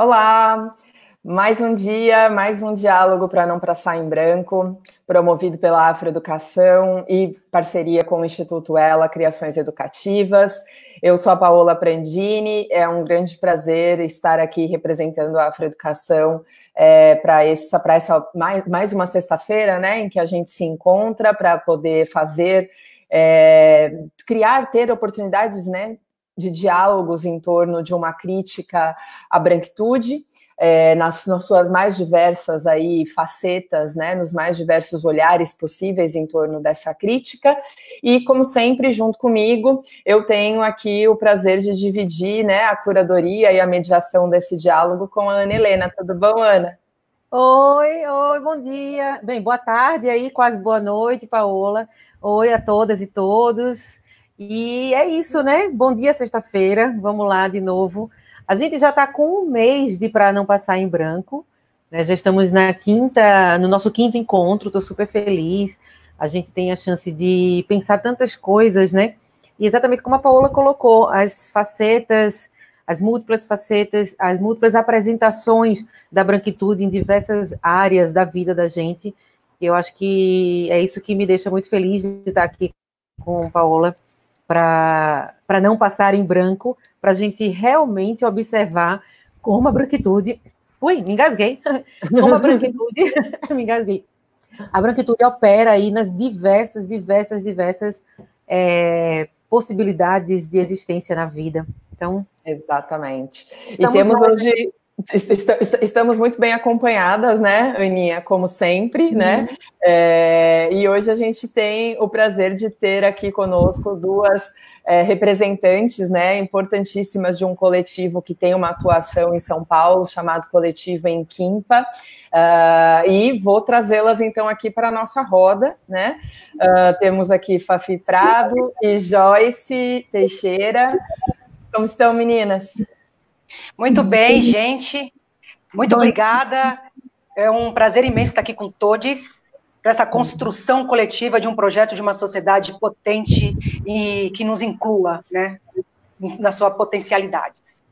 Olá! Mais um dia, mais um diálogo para não passar em branco, promovido pela Afroeducação e parceria com o Instituto Ela Criações Educativas. Eu sou a Paola Prandini, é um grande prazer estar aqui representando a Afroeducação para essa mais uma sexta-feira, né, em que a gente se encontra para poder fazer, ter oportunidades, né, de diálogos em torno de uma crítica à branquitude, nas suas mais diversas aí facetas, né, nos mais diversos olhares possíveis em torno dessa crítica. E, como sempre, junto comigo, eu tenho aqui o prazer de dividir, né, a curadoria e a mediação desse diálogo com a Ana Helena. Tudo bom, Ana? Oi, bom dia. Bem, boa tarde aí, quase boa noite, Paola. Oi a todas e todos. E é isso, né? Bom dia, sexta-feira. Vamos lá de novo. A gente já está com um mês de Para Não Passar em Branco, né? Já estamos no nosso quinto encontro, estou super feliz. A gente tem a chance de pensar tantas coisas, né? E exatamente como a Paola colocou, as múltiplas facetas, as múltiplas apresentações da branquitude em diversas áreas da vida da gente. Eu acho que é isso que me deixa muito feliz de estar aqui com a Paola, para não passar em branco, para a gente realmente observar como a branquitude... Ui, me engasguei. Como a branquitude... me engasguei. A branquitude opera aí nas diversas possibilidades de existência na vida. Então, exatamente. E temos hoje... Estamos muito bem acompanhadas, né, Aninha, como sempre, né? E hoje a gente tem o prazer de ter aqui conosco duas representantes, né, importantíssimas de um coletivo que tem uma atuação em São Paulo, chamado Coletivo Enquimpa, e vou trazê-las então aqui para a nossa roda, né? Temos aqui Fafi Prado e Joyce Teixeira. Como estão, meninas? Muito bem, gente. Muito obrigada. É um prazer imenso estar aqui com todos para essa construção coletiva de um projeto de uma sociedade potente e que nos inclua, né, nas suas potencialidades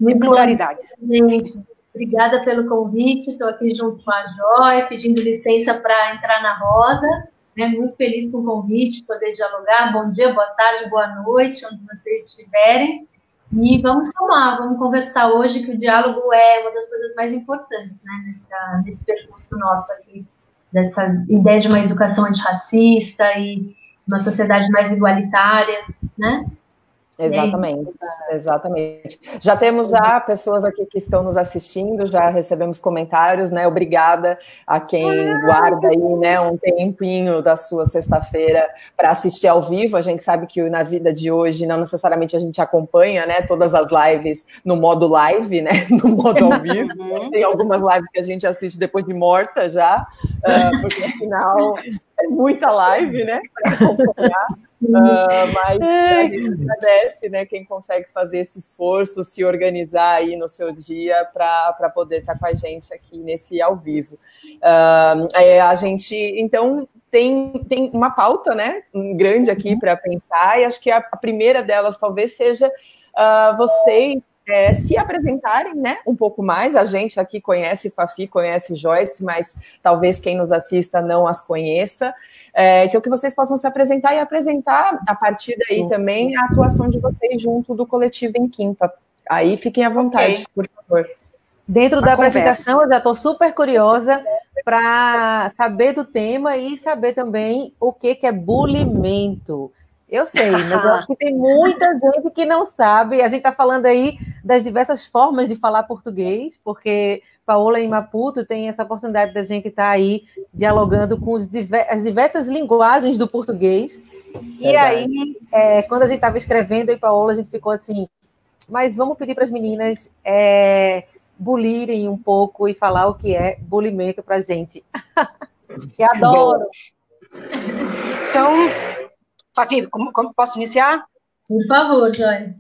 e pluralidades. Gente, obrigada pelo convite. Estou aqui junto com a Joy, pedindo licença para entrar na roda. Né? Muito feliz com o convite, poder dialogar. Bom dia, boa tarde, boa noite, onde vocês estiverem. E vamos somar, vamos conversar hoje, que o diálogo é uma das coisas mais importantes, né, nesse percurso nosso aqui, dessa ideia de uma educação antirracista e uma sociedade mais igualitária, né? Exatamente. Já temos pessoas aqui que estão nos assistindo, já recebemos comentários, né? Obrigada a quem guarda aí, né, um tempinho da sua sexta-feira para assistir ao vivo. A gente sabe que na vida de hoje não necessariamente a gente acompanha, né, todas as lives no modo live, né, no modo ao vivo. Tem algumas lives que a gente assiste depois de morta já, porque afinal é muita live, né, para acompanhar. Mas a gente agradece, né, quem consegue fazer esse esforço, se organizar aí no seu dia para poder estar com a gente aqui nesse ao vivo. A gente, então, tem uma pauta, né, grande aqui para pensar, e acho que a primeira delas talvez seja vocês se apresentarem, né, um pouco mais. A gente aqui conhece Fafi, conhece Joyce, mas talvez quem nos assista não as conheça. Então, que vocês possam se apresentar e apresentar, a partir daí também, a atuação de vocês junto do Coletivo Enquimpa. Aí, fiquem à vontade, por favor. Dentro da apresentação, eu já estou super curiosa para saber do tema e saber também o que é bulimento. Eu sei, mas eu acho que tem muita gente que não sabe. A gente está falando aí das diversas formas de falar português, porque Paola em Maputo tem essa oportunidade da gente estar aí dialogando com as diversas linguagens do português. E aí, quando a gente estava escrevendo, eu e Paola, a gente ficou assim, mas vamos pedir para as meninas bulirem um pouco e falar o que é bulimento para a gente. Que adoro! Então... Fafi, como posso iniciar? Por favor, Joy.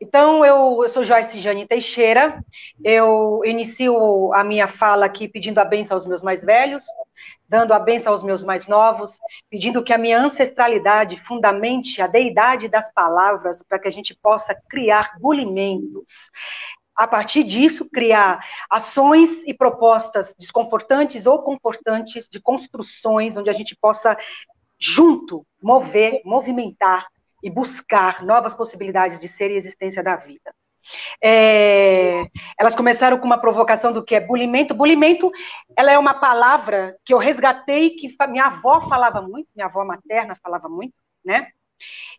Então, eu sou Joyce Jane Teixeira, eu inicio a minha fala aqui pedindo a bênção aos meus mais velhos, dando a bênção aos meus mais novos, pedindo que a minha ancestralidade fundamente a deidade das palavras para que a gente possa criar bulimentos. a partir disso, criar ações e propostas desconfortantes ou confortantes de construções onde a gente possa, junto, movimentar e buscar novas possibilidades de ser e existência da vida. Elas começaram com uma provocação do que é bulimento. Bulimento, ela é uma palavra que eu resgatei, que minha avó falava muito, minha avó materna falava muito, né?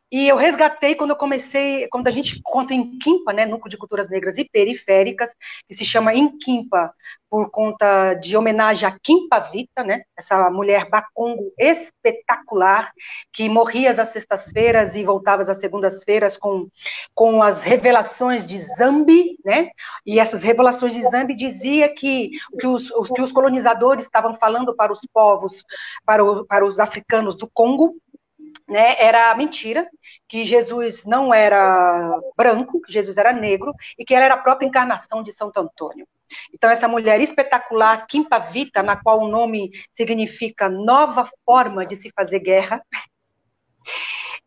E eu resgatei quando eu comecei, quando a gente conta em Quimpa, né, Núcleo de Culturas Negras e Periféricas, que se chama Inquimpa, por conta de homenagem a Quimpa Vita, né, essa mulher bacongo espetacular, que morria às sextas-feiras e voltava às segundas-feiras com as revelações de Zambi, né, e essas revelações de Zambi dizia que o que os colonizadores estavam falando para os povos, para os africanos do Congo, né, era mentira, que Jesus não era branco, que Jesus era negro, e que ela era a própria encarnação de Santo Antônio. Então, essa mulher espetacular, Quimpa Vita, na qual o nome significa nova forma de se fazer guerra,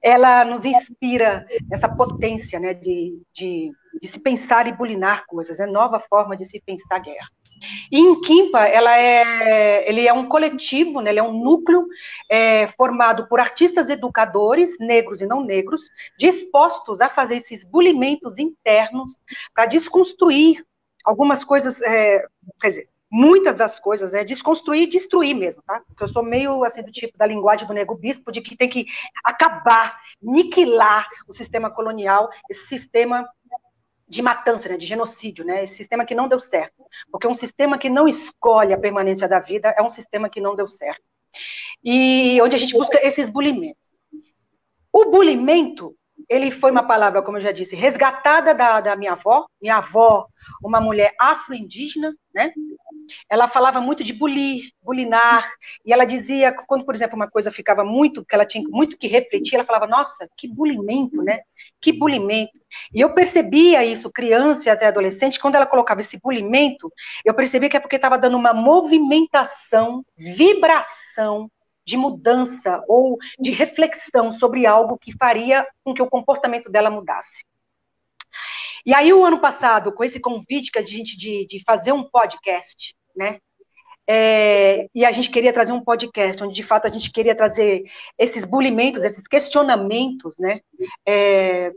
ela nos inspira nessa potência, né, de se pensar e bulinar coisas, né, nova forma de se pensar guerra. E em Quimpa, ele é um coletivo, né, ele é um núcleo formado por artistas educadores, negros e não negros, dispostos a fazer esses bulimentos internos para desconstruir algumas coisas, quer dizer, muitas das coisas, desconstruir e destruir mesmo, tá? Porque eu sou meio, assim, do tipo da linguagem do Nego Bispo, de que tem que acabar, aniquilar o sistema colonial, esse sistema de matança, né, de genocídio, né, esse sistema que não deu certo, porque um sistema que não escolhe a permanência da vida é um sistema que não deu certo. E onde a gente busca esses bulimentos. O bulimento, ele foi uma palavra, como eu já disse, resgatada da minha avó, uma mulher afro-indígena, né, ela falava muito de bulinar, e ela dizia, quando, por exemplo, uma coisa ficava muito, que ela tinha muito que refletir, ela falava, nossa, que bulimento, né? Que bulimento. E eu percebia isso, criança e até adolescente, quando ela colocava esse bulimento, eu percebia que é porque estava dando uma movimentação, vibração de mudança ou de reflexão sobre algo que faria com que o comportamento dela mudasse. E aí, o ano passado, com esse convite que a gente de fazer um podcast, né? E a gente queria trazer um podcast, onde de fato a gente queria trazer esses bulimentos, esses questionamentos, né?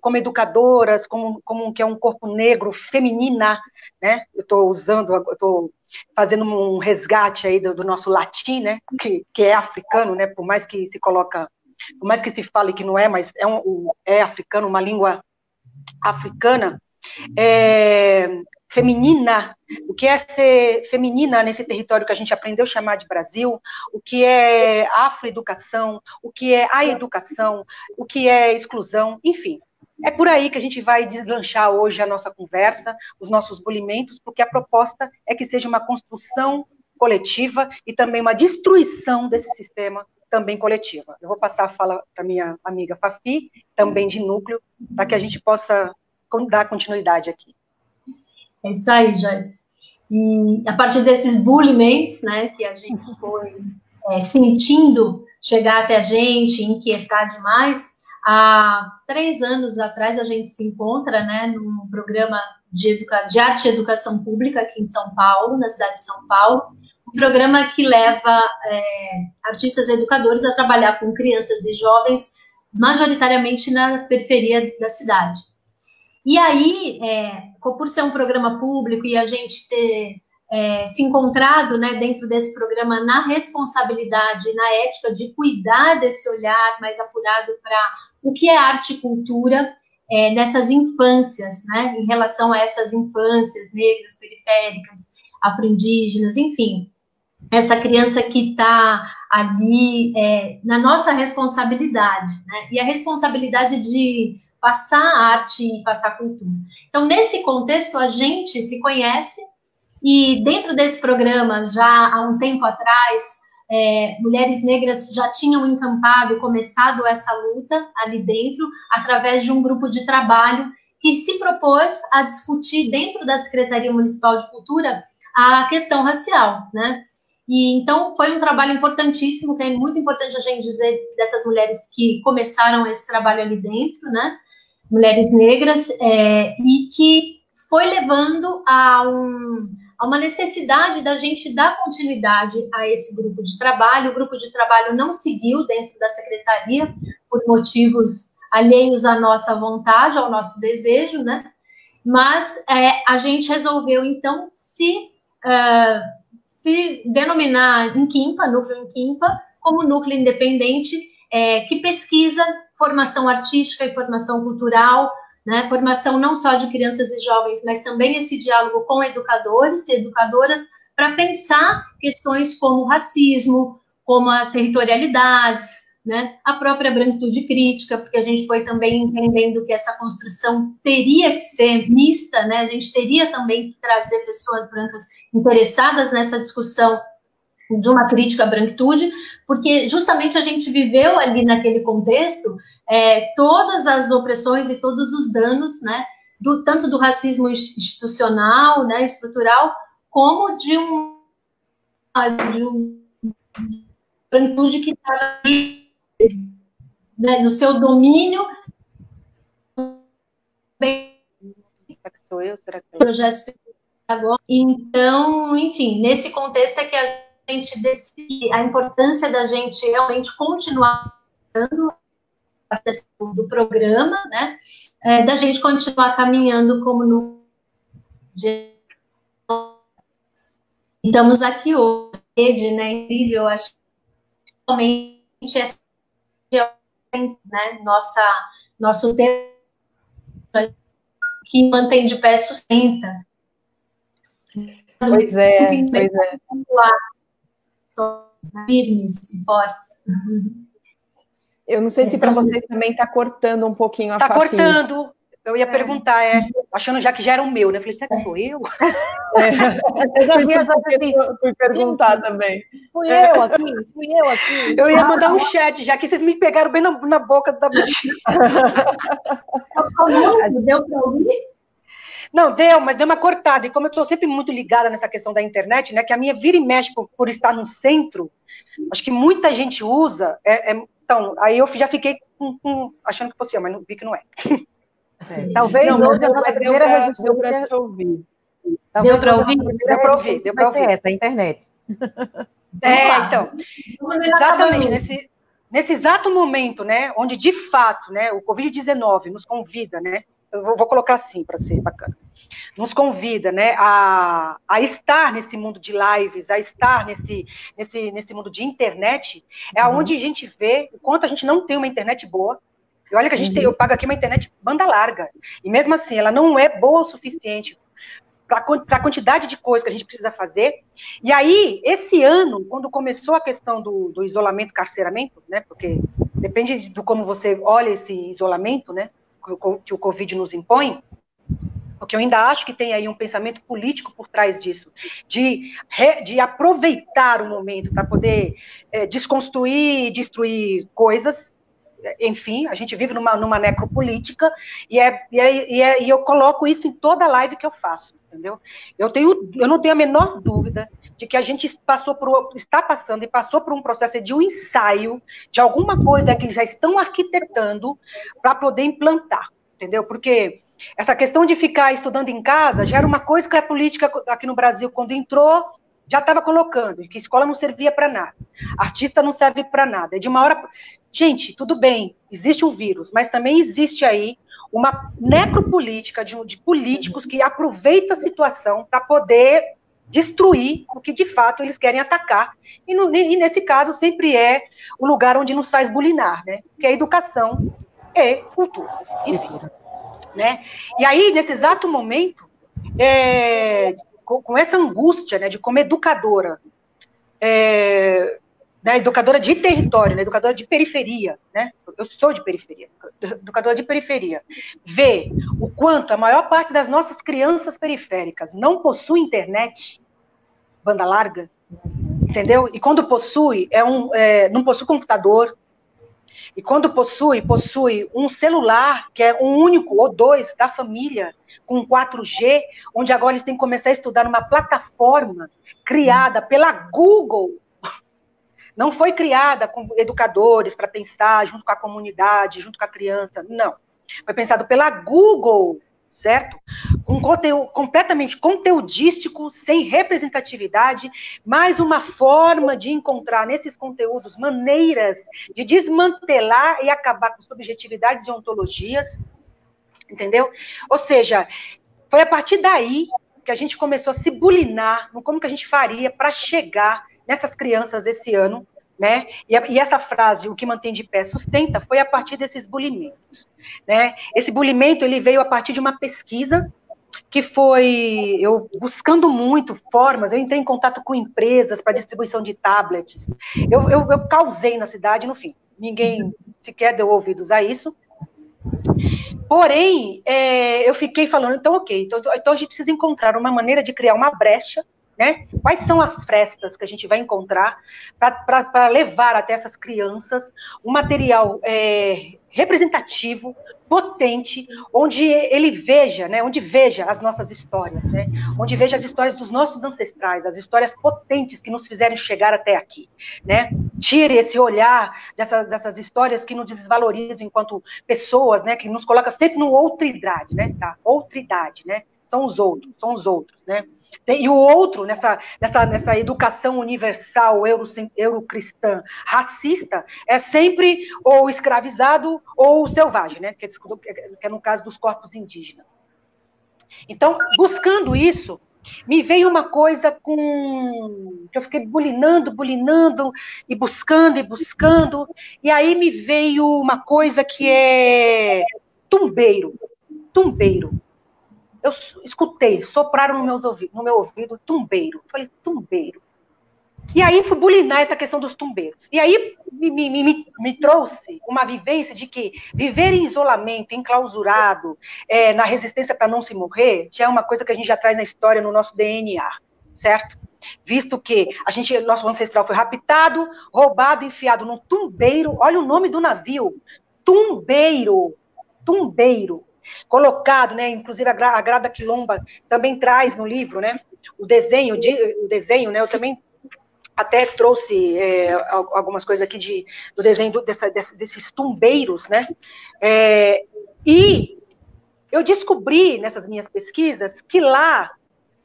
Como educadoras, como que é um corpo negro, feminina, né? Eu estou fazendo um resgate aí do nosso latim, né? Que é africano, né? Por mais que se fale que não é, mas é africano, uma língua africana. Feminina, o que é ser feminina nesse território que a gente aprendeu a chamar de Brasil, o que é afroeducação, o que é a educação, o que é exclusão, enfim. É por aí que a gente vai deslanchar hoje a nossa conversa, os nossos bulimentos, porque a proposta é que seja uma construção coletiva e também uma destruição desse sistema também coletiva. Eu vou passar a fala para minha amiga Fafi, também de núcleo, para que a gente possa dar continuidade aqui. É isso aí, Joyce. E a partir desses bulimentos, né, que a gente foi sentindo chegar até a gente, inquietar demais, há 3 anos atrás a gente se encontra, né, num programa de arte e educação pública aqui em São Paulo, na cidade de São Paulo, um programa que leva artistas educadores a trabalhar com crianças e jovens, majoritariamente na periferia da cidade. E aí, por ser um programa público e a gente ter se encontrado, né, dentro desse programa na responsabilidade, na ética de cuidar desse olhar mais apurado para o que é arte e cultura nessas infâncias, né, em relação a essas infâncias negras, periféricas, afro-indígenas, enfim, essa criança que está ali na nossa responsabilidade, né, e a responsabilidade de passar arte e passar cultura. Então, nesse contexto, a gente se conhece e dentro desse programa, já há um tempo atrás, mulheres negras já tinham encampado e começado essa luta ali dentro, através de um grupo de trabalho que se propôs a discutir dentro da Secretaria Municipal de Cultura a questão racial, né? E então foi um trabalho importantíssimo, que é muito importante a gente dizer dessas mulheres que começaram esse trabalho ali dentro, né? Mulheres negras, e que foi levando a uma necessidade da gente dar continuidade a esse grupo de trabalho. O grupo de trabalho não seguiu dentro da secretaria por motivos alheios à nossa vontade, ao nosso desejo, né? Mas a gente resolveu, então, se denominar Inquimpa, Núcleo Inquimpa, como núcleo independente que pesquisa formação artística e formação cultural, né, formação não só de crianças e jovens, mas também esse diálogo com educadores e educadoras para pensar questões como racismo, como as territorialidades, né, a própria branquitude crítica, porque a gente foi também entendendo que essa construção teria que ser mista, né, a gente teria também que trazer pessoas brancas interessadas nessa discussão de uma crítica à branquitude, porque justamente a gente viveu ali naquele contexto todas as opressões e todos os danos, né, tanto do racismo institucional, né, estrutural, como de branquitude que estava ali, né, no seu domínio. Sou eu? Será que projetos agora. Então, enfim, nesse contexto é que a gente decide a importância da gente realmente continuar do programa, né? Da gente continuar caminhando como no estamos aqui hoje, né? Incrível, acho que realmente essa, né? Nosso tempo que mantém de pé sustenta. Pois é, pois é. Firmes e fortes. Eu não sei se para vocês também está cortando um pouquinho a Tá Fafi. cortando. Eu ia perguntar, achando já que já era o meu, né? Eu falei, será que sou eu? Eu já vi essa assim, fui perguntar também. Fui eu aqui. Eu ia mandar um chat, já que vocês me pegaram bem na boca da bichinha. Deu para ouvir? Não, deu, mas deu uma cortada. E como eu estou sempre muito ligada nessa questão da internet, né, que a minha vira e mexe por estar no centro, acho que muita gente usa. Então, aí eu já fiquei achando que fosse eu, mas vi que não é. Talvez não, hoje a nossa primeira resistência... Deu para te ouvir. Deu para ouvir? Deu para ouvir, deu para ouvir. Essa, a internet. Então, exatamente, nesse exato momento, né, onde de fato, né, o Covid-19 nos convida, né, eu vou colocar assim para ser bacana, nos convida, né, a estar nesse mundo de lives, a estar nesse mundo de internet, onde a gente vê o quanto a gente não tem uma internet boa. E olha que eu pago aqui uma internet banda larga, e mesmo assim ela não é boa o suficiente para a quantidade de coisas que a gente precisa fazer. E aí, esse ano, quando começou a questão do isolamento, carceramento, né, porque depende de como você olha esse isolamento, né, que o Covid nos impõe, porque eu ainda acho que tem aí um pensamento político por trás disso, de aproveitar o momento para poder desconstruir e destruir coisas. Enfim, a gente vive numa necropolítica e eu coloco isso em toda live que eu faço, entendeu? Eu não tenho a menor dúvida de que a gente está passando e passou por um processo de um ensaio de alguma coisa que eles já estão arquitetando para poder implantar, entendeu? Porque essa questão de ficar estudando em casa já era uma coisa que a política aqui no Brasil, quando entrou, já estava colocando, que escola não servia para nada, artista não serve para nada. De uma hora... Gente, tudo bem, existe um vírus, mas também existe aí uma necropolítica de políticos que aproveitam a situação para poder destruir o que de fato eles querem atacar. E nesse caso sempre é o lugar onde nos faz bulinar, né? Que é educação e cultura, enfim. Né? E aí, nesse exato momento, com essa angústia, né, de como educadora, né, educadora de território, né, educadora de periferia, né, eu sou de periferia, educadora de periferia, ver o quanto a maior parte das nossas crianças periféricas não possui internet, banda larga, entendeu? E quando possui, não possui computador, e quando possui um celular, que é um único ou dois da família, com 4G, onde agora eles têm que começar a estudar numa plataforma criada pela Google. Não foi criada com educadores para pensar junto com a comunidade, junto com a criança, não. Foi pensado pela Google, certo? um conteúdo completamente conteudístico, sem representatividade, mais uma forma de encontrar nesses conteúdos maneiras de desmantelar e acabar com subjetividades e ontologias, entendeu? Ou seja, foi a partir daí que a gente começou a se bulinar no como que a gente faria para chegar nessas crianças esse ano, né? E essa frase, o que mantém de pé sustenta, foi a partir desses bulimentos, né? Esse bulimento, ele veio a partir de uma pesquisa que foi eu buscando muito formas, eu entrei em contato com empresas para distribuição de tablets, eu causei na cidade, no fim, ninguém sequer deu ouvidos a isso, porém, eu fiquei falando, então ok, então a gente precisa encontrar uma maneira de criar uma brecha, né? Quais são as frestas que a gente vai encontrar para levar até essas crianças um material representativo, potente, onde ele veja, né? Onde veja as nossas histórias, né? Onde veja as histórias dos nossos ancestrais, as histórias potentes que nos fizeram chegar até aqui, né? Tire esse olhar dessas histórias que nos desvalorizam enquanto pessoas, né? Que nos coloca sempre no outridade, né? Tá? Outridade, né? São os outros, né? E o outro, nessa educação universal, eurocristã, racista, é sempre ou escravizado ou selvagem, né? Que é no caso dos corpos indígenas. Então, buscando isso, me veio uma coisa que eu fiquei bulinando, e buscando, e aí me veio uma coisa que é tumbeiro. Eu escutei, sopraram no meu ouvido, tumbeiro. Eu falei, tumbeiro. E aí fui bulinar essa questão dos tumbeiros. E aí me trouxe uma vivência de que viver em isolamento, enclausurado, na resistência para não se morrer, já é uma coisa que a gente já traz na história, no nosso DNA, certo? Visto que nosso ancestral foi raptado, roubado, enfiado num tumbeiro. Olha o nome do navio, tumbeiro. Colocado, né? Inclusive a Grada Quilomba também traz no livro, né? O desenho, né? Eu também até trouxe algumas coisas aqui do desenho desses tumbeiros, né? E eu descobri nessas minhas pesquisas que lá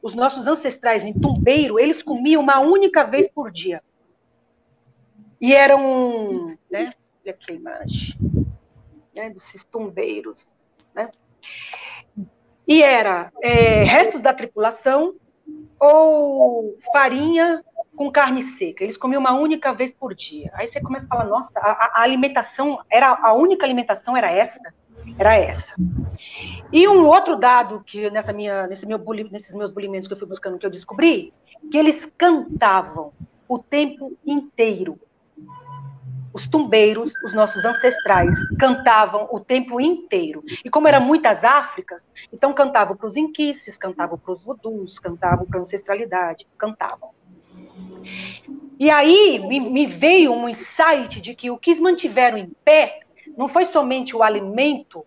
os nossos ancestrais em tumbeiro, eles comiam uma única vez por dia. E eram, né? Olha aqui a imagem, né? Desses tumbeiros. Né? E era restos da tripulação ou farinha com carne seca. Eles comiam uma única vez por dia. Aí você começa a falar, nossa, a alimentação, a única alimentação era essa? Era essa. E um outro dado que nesses meus bulimentos que eu fui buscando, que eu descobri, que eles cantavam o tempo inteiro. Os tumbeiros, os nossos ancestrais, cantavam o tempo inteiro. E como eram muitas Áfricas, então cantavam para os inquices, cantavam para os vudus, cantavam para a ancestralidade, cantavam. E aí me veio um insight de que o que mantiveram em pé não foi somente o alimento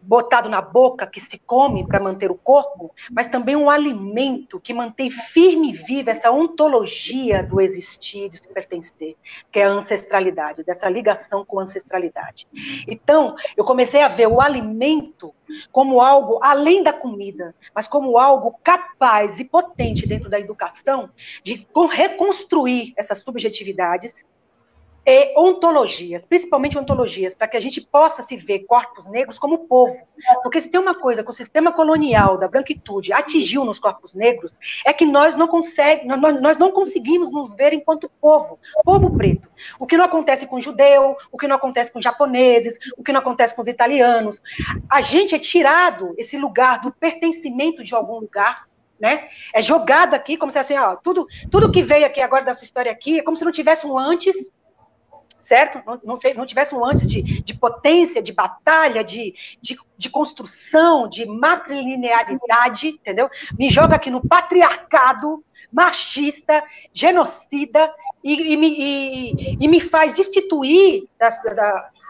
botado na boca, que se come para manter o corpo, mas também um alimento que mantém firme e viva essa ontologia do existir, de se pertencer, que é a ancestralidade, dessa ligação com a ancestralidade. Então, eu comecei a ver o alimento como algo além da comida, mas como algo capaz e potente dentro da educação de reconstruir essas subjetividades e ontologias, principalmente ontologias, para que a gente possa se ver corpos negros como povo. Porque se tem uma coisa que o sistema colonial da branquitude atingiu nos corpos negros, é que nós não conseguimos nos ver enquanto povo preto. O que não acontece com o judeu, o que não acontece com os japoneses, o que não acontece com os italianos. A gente é tirado esse lugar do pertencimento de algum lugar, né? É jogado aqui como se assim, ó, tudo que veio aqui agora da sua história aqui, é como se não tivesse um antes, certo? Não tivesse um antes de potência, de batalha, de construção, de matrilinearidade, entendeu? Me joga aqui no patriarcado machista, genocida, e me faz destituir,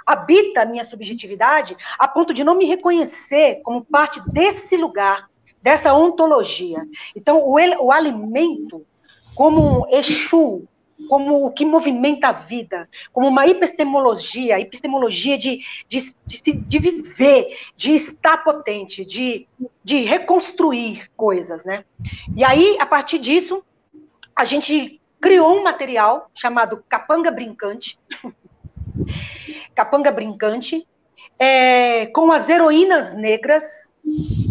habita a minha subjetividade, a ponto de não me reconhecer como parte desse lugar, dessa ontologia. Então, o alimento, como um Exu, como o que movimenta a vida, como uma epistemologia de viver, de estar potente, de reconstruir coisas, né? E aí, a partir disso, a gente criou um material chamado Capanga Brincante, com as heroínas negras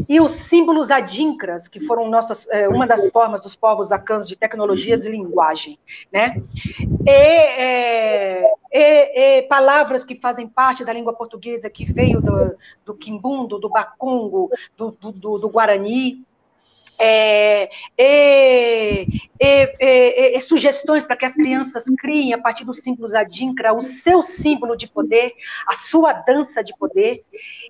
e os símbolos adinkras, que foram uma das formas dos povos acãs de tecnologias e linguagem, né? E palavras que fazem parte da língua portuguesa, que veio do quimbundo, do bacungo, do guarani, sugestões para que as crianças criem, a partir dos símbolos adinkra, o seu símbolo de poder, a sua dança de poder,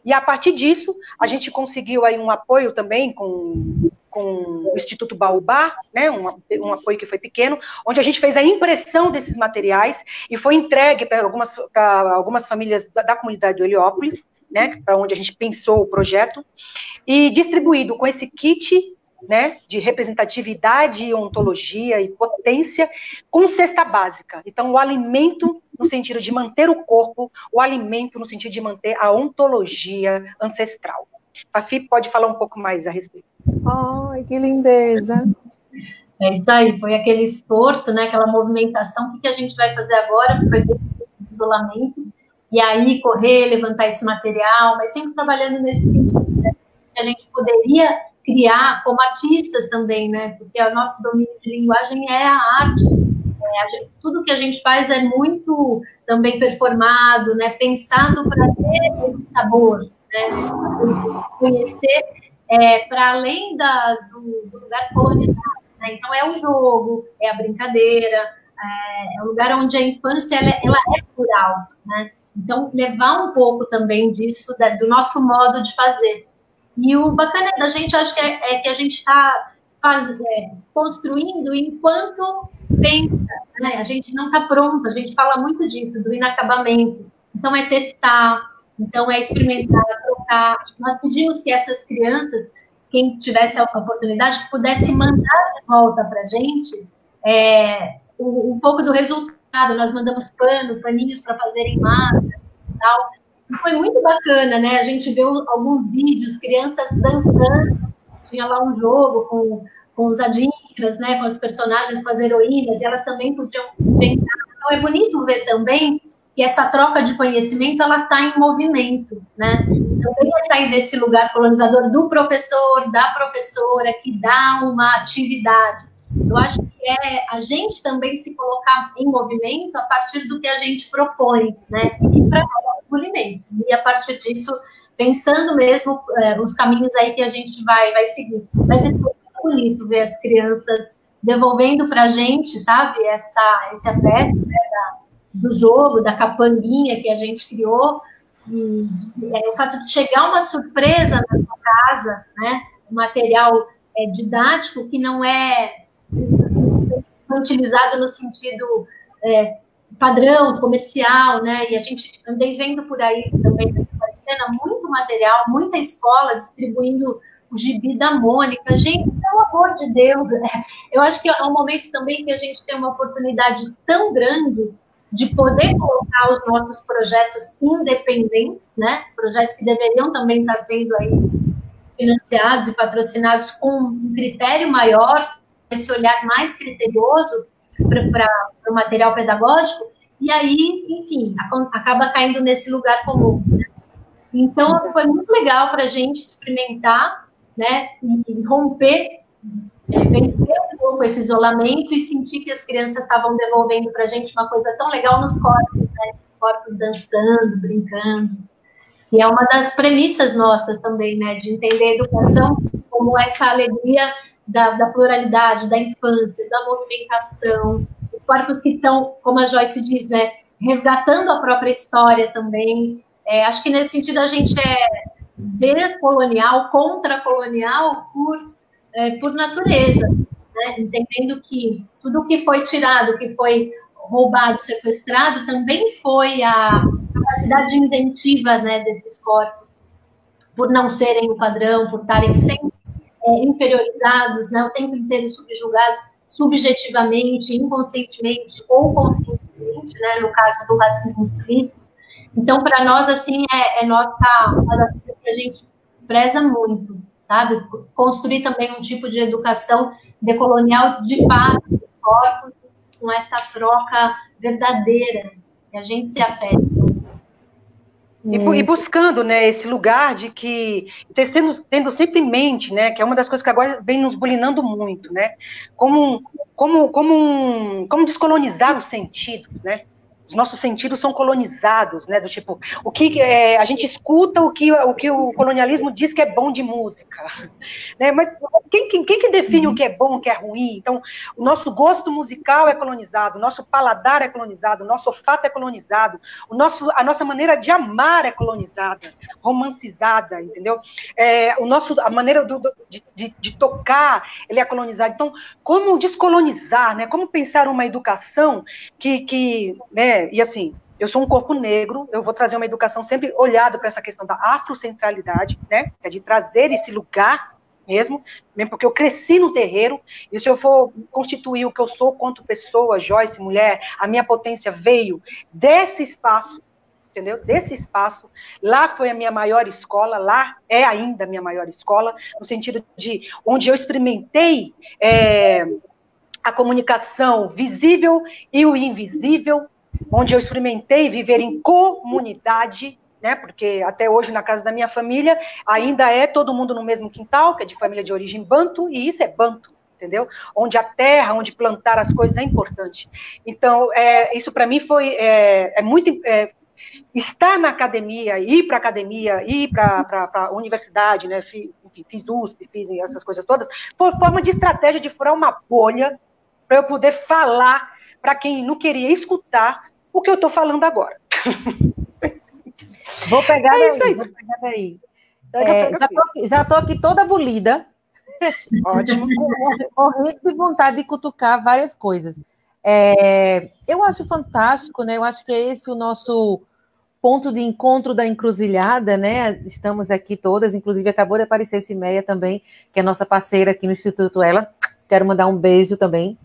e a partir disso, a gente conseguiu aí um apoio também com o Instituto Baobá, né, um apoio que foi pequeno, onde a gente fez a impressão desses materiais e foi entregue para algumas famílias da comunidade do Heliópolis, né, para onde a gente pensou o projeto, e distribuído com esse kit, né, de representatividade, ontologia e potência, com cesta básica. Então, o alimento no sentido de manter o corpo, o alimento no sentido de manter a ontologia ancestral. Fafi pode falar um pouco mais a respeito. Ai, que lindeza! É isso aí, foi aquele esforço, né, aquela movimentação. O que a gente vai fazer agora? Foi o isolamento, e aí correr, levantar esse material, mas sempre trabalhando nesse sentido, né, que a gente poderia criar como artistas também, né? Porque o nosso domínio de linguagem é a arte. Tudo que a gente faz é muito também performado, né? Pensado para ter esse sabor, né? Esse sabor, conhecer para além do lugar colonizado, né? Então é o jogo, é a brincadeira, é um lugar onde a infância ela é plural, né? Então levar um pouco também disso do nosso modo de fazer. E o bacana da gente, acho que que a gente está construindo enquanto pensa, né? A gente não está pronto, a gente fala muito disso, do inacabamento. Então, é testar, então é experimentar, trocar. Nós pedimos que essas crianças, quem tivesse a oportunidade, pudesse mandar de volta para a gente um pouco do resultado. Nós mandamos paninhos para fazerem massa e tal. Foi muito bacana, né? A gente viu alguns vídeos, crianças dançando, tinha lá um jogo com os adinkras, né? Com as personagens, com as heroínas, e elas também podiam inventar. Então é bonito ver também que essa troca de conhecimento, ela está em movimento, né? Também é sair desse lugar colonizador do professor, da professora, que dá uma atividade. Eu acho que é a gente também se colocar em movimento a partir do que a gente propõe, né? E para Molinense. E a partir disso, pensando mesmo os caminhos aí que a gente vai seguir. Vai ser muito bonito ver as crianças devolvendo para a gente, sabe, esse afeto, né, do jogo, da capanguinha que a gente criou. E o fato de chegar uma surpresa na sua casa, né, um material didático que não é utilizado no sentido padrão, comercial, né? E a gente andei vendo por aí também nessa quarentena muito material, muita escola distribuindo o gibi da Mônica. Gente, pelo amor de Deus, eu acho que é um momento também que a gente tem uma oportunidade tão grande de poder colocar os nossos projetos independentes, né? Projetos que deveriam também estar sendo aí financiados e patrocinados com um critério maior, esse olhar mais criterioso para o material pedagógico, e aí, enfim, acaba caindo nesse lugar comum, né? Então, foi muito legal para a gente experimentar, né, e romper, vencer um pouco esse isolamento e sentir que as crianças estavam devolvendo para a gente uma coisa tão legal nos corpos, né, esses corpos dançando, brincando, que é uma das premissas nossas também, né, de entender a educação como essa alegria da pluralidade, da infância, da movimentação, os corpos que estão, como a Joyce diz, né, resgatando a própria história também. Acho que nesse sentido a gente é decolonial, contracolonial por natureza, né, entendendo que tudo que foi tirado, que foi roubado, sequestrado, também foi a capacidade inventiva, né, desses corpos, por não serem o padrão, por estarem sempre inferiorizados, né, o tempo inteiro subjugados, subjetivamente, inconscientemente ou conscientemente, né, no caso do racismo explícito. Então, para nós, assim, uma das coisas que a gente preza muito, sabe? Construir também um tipo de educação decolonial de fato dos corpos, com essa troca verdadeira, que a gente se afete. E buscando, né, esse lugar de que, tendo sempre em mente, né, que é uma das coisas que agora vem nos bulinando muito, né, como descolonizar os sentidos, né, os nossos sentidos são colonizados, né, do tipo, o que a gente escuta o que o colonialismo diz que é bom de música, né, mas quem que define o que é bom, o que é ruim? Então, o nosso gosto musical é colonizado, o nosso paladar é colonizado, o nosso olfato é colonizado, a nossa maneira de amar é colonizada, romancizada, entendeu? A maneira de tocar, ele é colonizado. Então, como descolonizar, né, como pensar uma educação né, e assim, eu sou um corpo negro, eu vou trazer uma educação sempre olhada para essa questão da afrocentralidade, né, que é de trazer esse lugar mesmo porque eu cresci no terreiro, e se eu for constituir o que eu sou quanto pessoa, Joyce, mulher, a minha potência veio desse espaço, entendeu? Desse espaço, lá foi a minha maior escola, lá é ainda a minha maior escola, no sentido de onde eu experimentei a comunicação visível e o invisível, onde eu experimentei viver em comunidade, né, porque até hoje na casa da minha família ainda é todo mundo no mesmo quintal, que é de família de origem banto, e isso é banto, entendeu? Onde a terra, onde plantar as coisas é importante. Então, isso para mim foi muito... estar na academia, ir para a academia, ir para a universidade, né, fiz USP, fiz essas coisas todas, foi forma de estratégia de furar uma bolha para eu poder falar para quem não queria escutar o que eu estou falando agora. Vou pegar daí. Já estou aqui toda abolida. Ótimo. Morrendo de vontade de cutucar várias coisas. Eu acho fantástico, né? Eu acho que é esse o nosso ponto de encontro da encruzilhada, né? Estamos aqui todas, inclusive acabou de aparecer Cimeia também, que é nossa parceira aqui no Instituto Ela. Quero mandar um beijo também.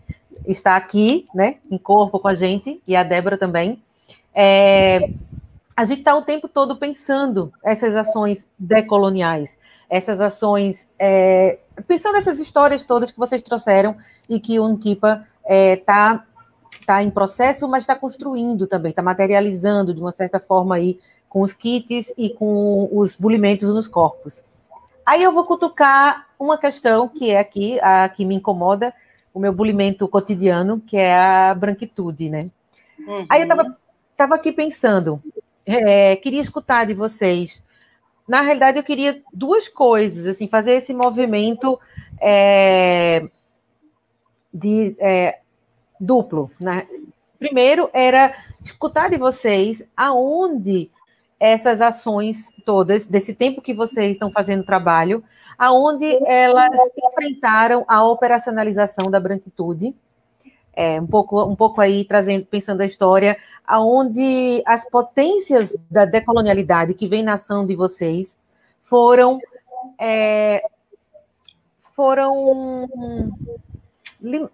Está aqui, né? Em corpo com a gente, e a Débora também. A gente está o tempo todo pensando essas ações decoloniais, essas ações, pensando nessas histórias todas que vocês trouxeram e que o Unkipa está em processo, mas está construindo também, está materializando de uma certa forma aí com os kits e com os bulimentos nos corpos. Aí eu vou cutucar uma questão que é aqui, a que me incomoda, o meu bulimento cotidiano, que é a branquitude, né? Uhum. Aí eu estava aqui pensando, queria escutar de vocês. Na realidade, eu queria duas coisas, assim, fazer esse movimento duplo, né? Primeiro era escutar de vocês aonde essas ações todas, desse tempo que vocês estão fazendo trabalho, aonde elas enfrentaram a operacionalização da branquitude, um pouco aí pensando a história, aonde as potências da decolonialidade que vem na ação de vocês foram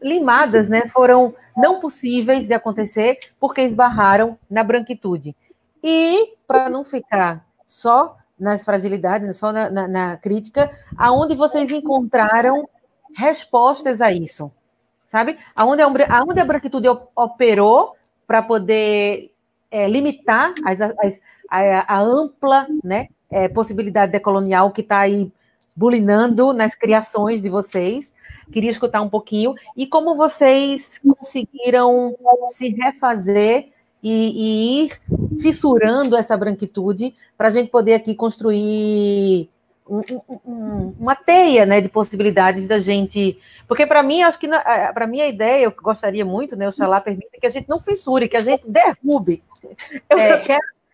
limadas, né? Foram não possíveis de acontecer porque esbarraram na branquitude. E, para não ficar só nas fragilidades, só na crítica, aonde vocês encontraram respostas a isso, sabe? Aonde a branquitude operou para poder limitar a ampla, né, possibilidade decolonial que está aí bulinando nas criações de vocês. Queria escutar um pouquinho. E como vocês conseguiram se refazer e ir fissurando essa branquitude para a gente poder aqui construir uma teia, né, de possibilidades da gente... Porque, para mim, acho que para mim a ideia, eu gostaria muito, né, o Xalá permite que a gente não fissure, que a gente derrube.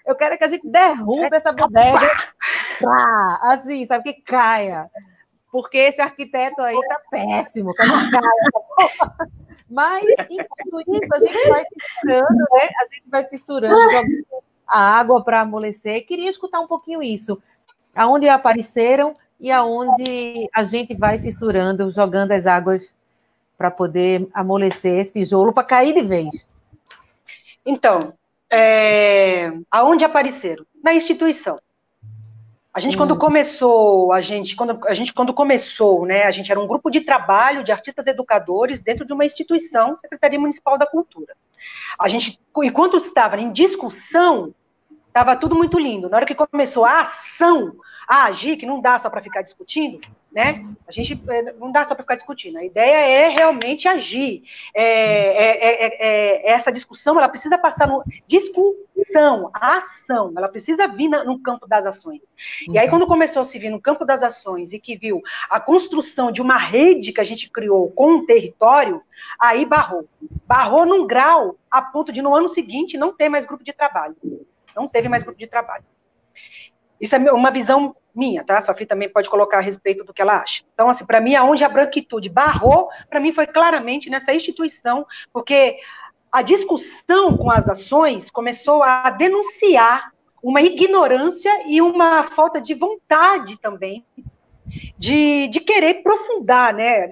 Eu quero que a gente derrube essa bodega, assim, sabe, que caia. Porque esse arquiteto aí tá péssimo, que não caia. Mas, enquanto isso, a gente vai fissurando, né? A gente vai fissurando, jogando a água para amolecer. Queria escutar um pouquinho isso. Aonde apareceram e aonde a gente vai fissurando, jogando as águas para poder amolecer esse tijolo para cair de vez? Então, aonde apareceram? Na instituição. A gente, quando começou, quando começou, né, a gente era um grupo de trabalho de artistas educadores dentro de uma instituição, Secretaria Municipal da Cultura. A gente, enquanto estava em discussão, estava tudo muito lindo. Na hora que começou a ação, a agir, que não dá só para ficar discutindo, né? A gente não dá só para ficar discutindo. A ideia é realmente agir. Essa discussão, ela precisa passar no discussão, a ação. Ela precisa vir no campo das ações. E aí, quando começou a se vir no campo das ações e que viu a construção de uma rede que a gente criou com um território, aí barrou. Barrou num grau a ponto de, no ano seguinte, não ter mais grupo de trabalho. Não teve mais grupo de trabalho. Isso é uma visão minha, tá? A Fafi também pode colocar a respeito do que ela acha. Então, assim, para mim, aonde a branquitude barrou, para mim foi claramente nessa instituição, porque a discussão com as ações começou a denunciar uma ignorância e uma falta de vontade também de querer aprofundar, né,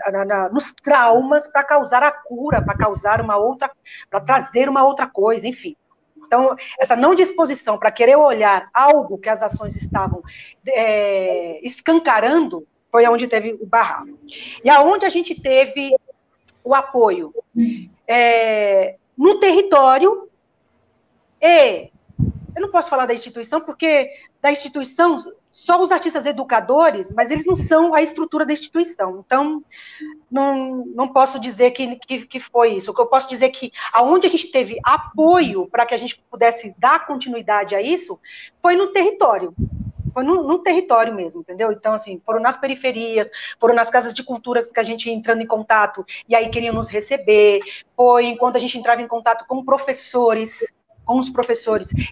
nos traumas para causar a cura, para causar uma outra, para trazer uma outra coisa, enfim. Então, essa não disposição para querer olhar algo que as ações estavam escancarando foi onde teve o barraco. E aonde a gente teve o apoio? No território, e eu não posso falar da instituição, porque da instituição só os artistas educadores, mas eles não são a estrutura da instituição. Então, não posso dizer que foi isso. O que eu posso dizer é que aonde a gente teve apoio para que a gente pudesse dar continuidade a isso, foi no território. Foi no território mesmo, entendeu? Então, assim, foram nas periferias, foram nas casas de cultura que a gente ia entrando em contato, e aí queriam nos receber, foi enquanto a gente entrava em contato com os professores,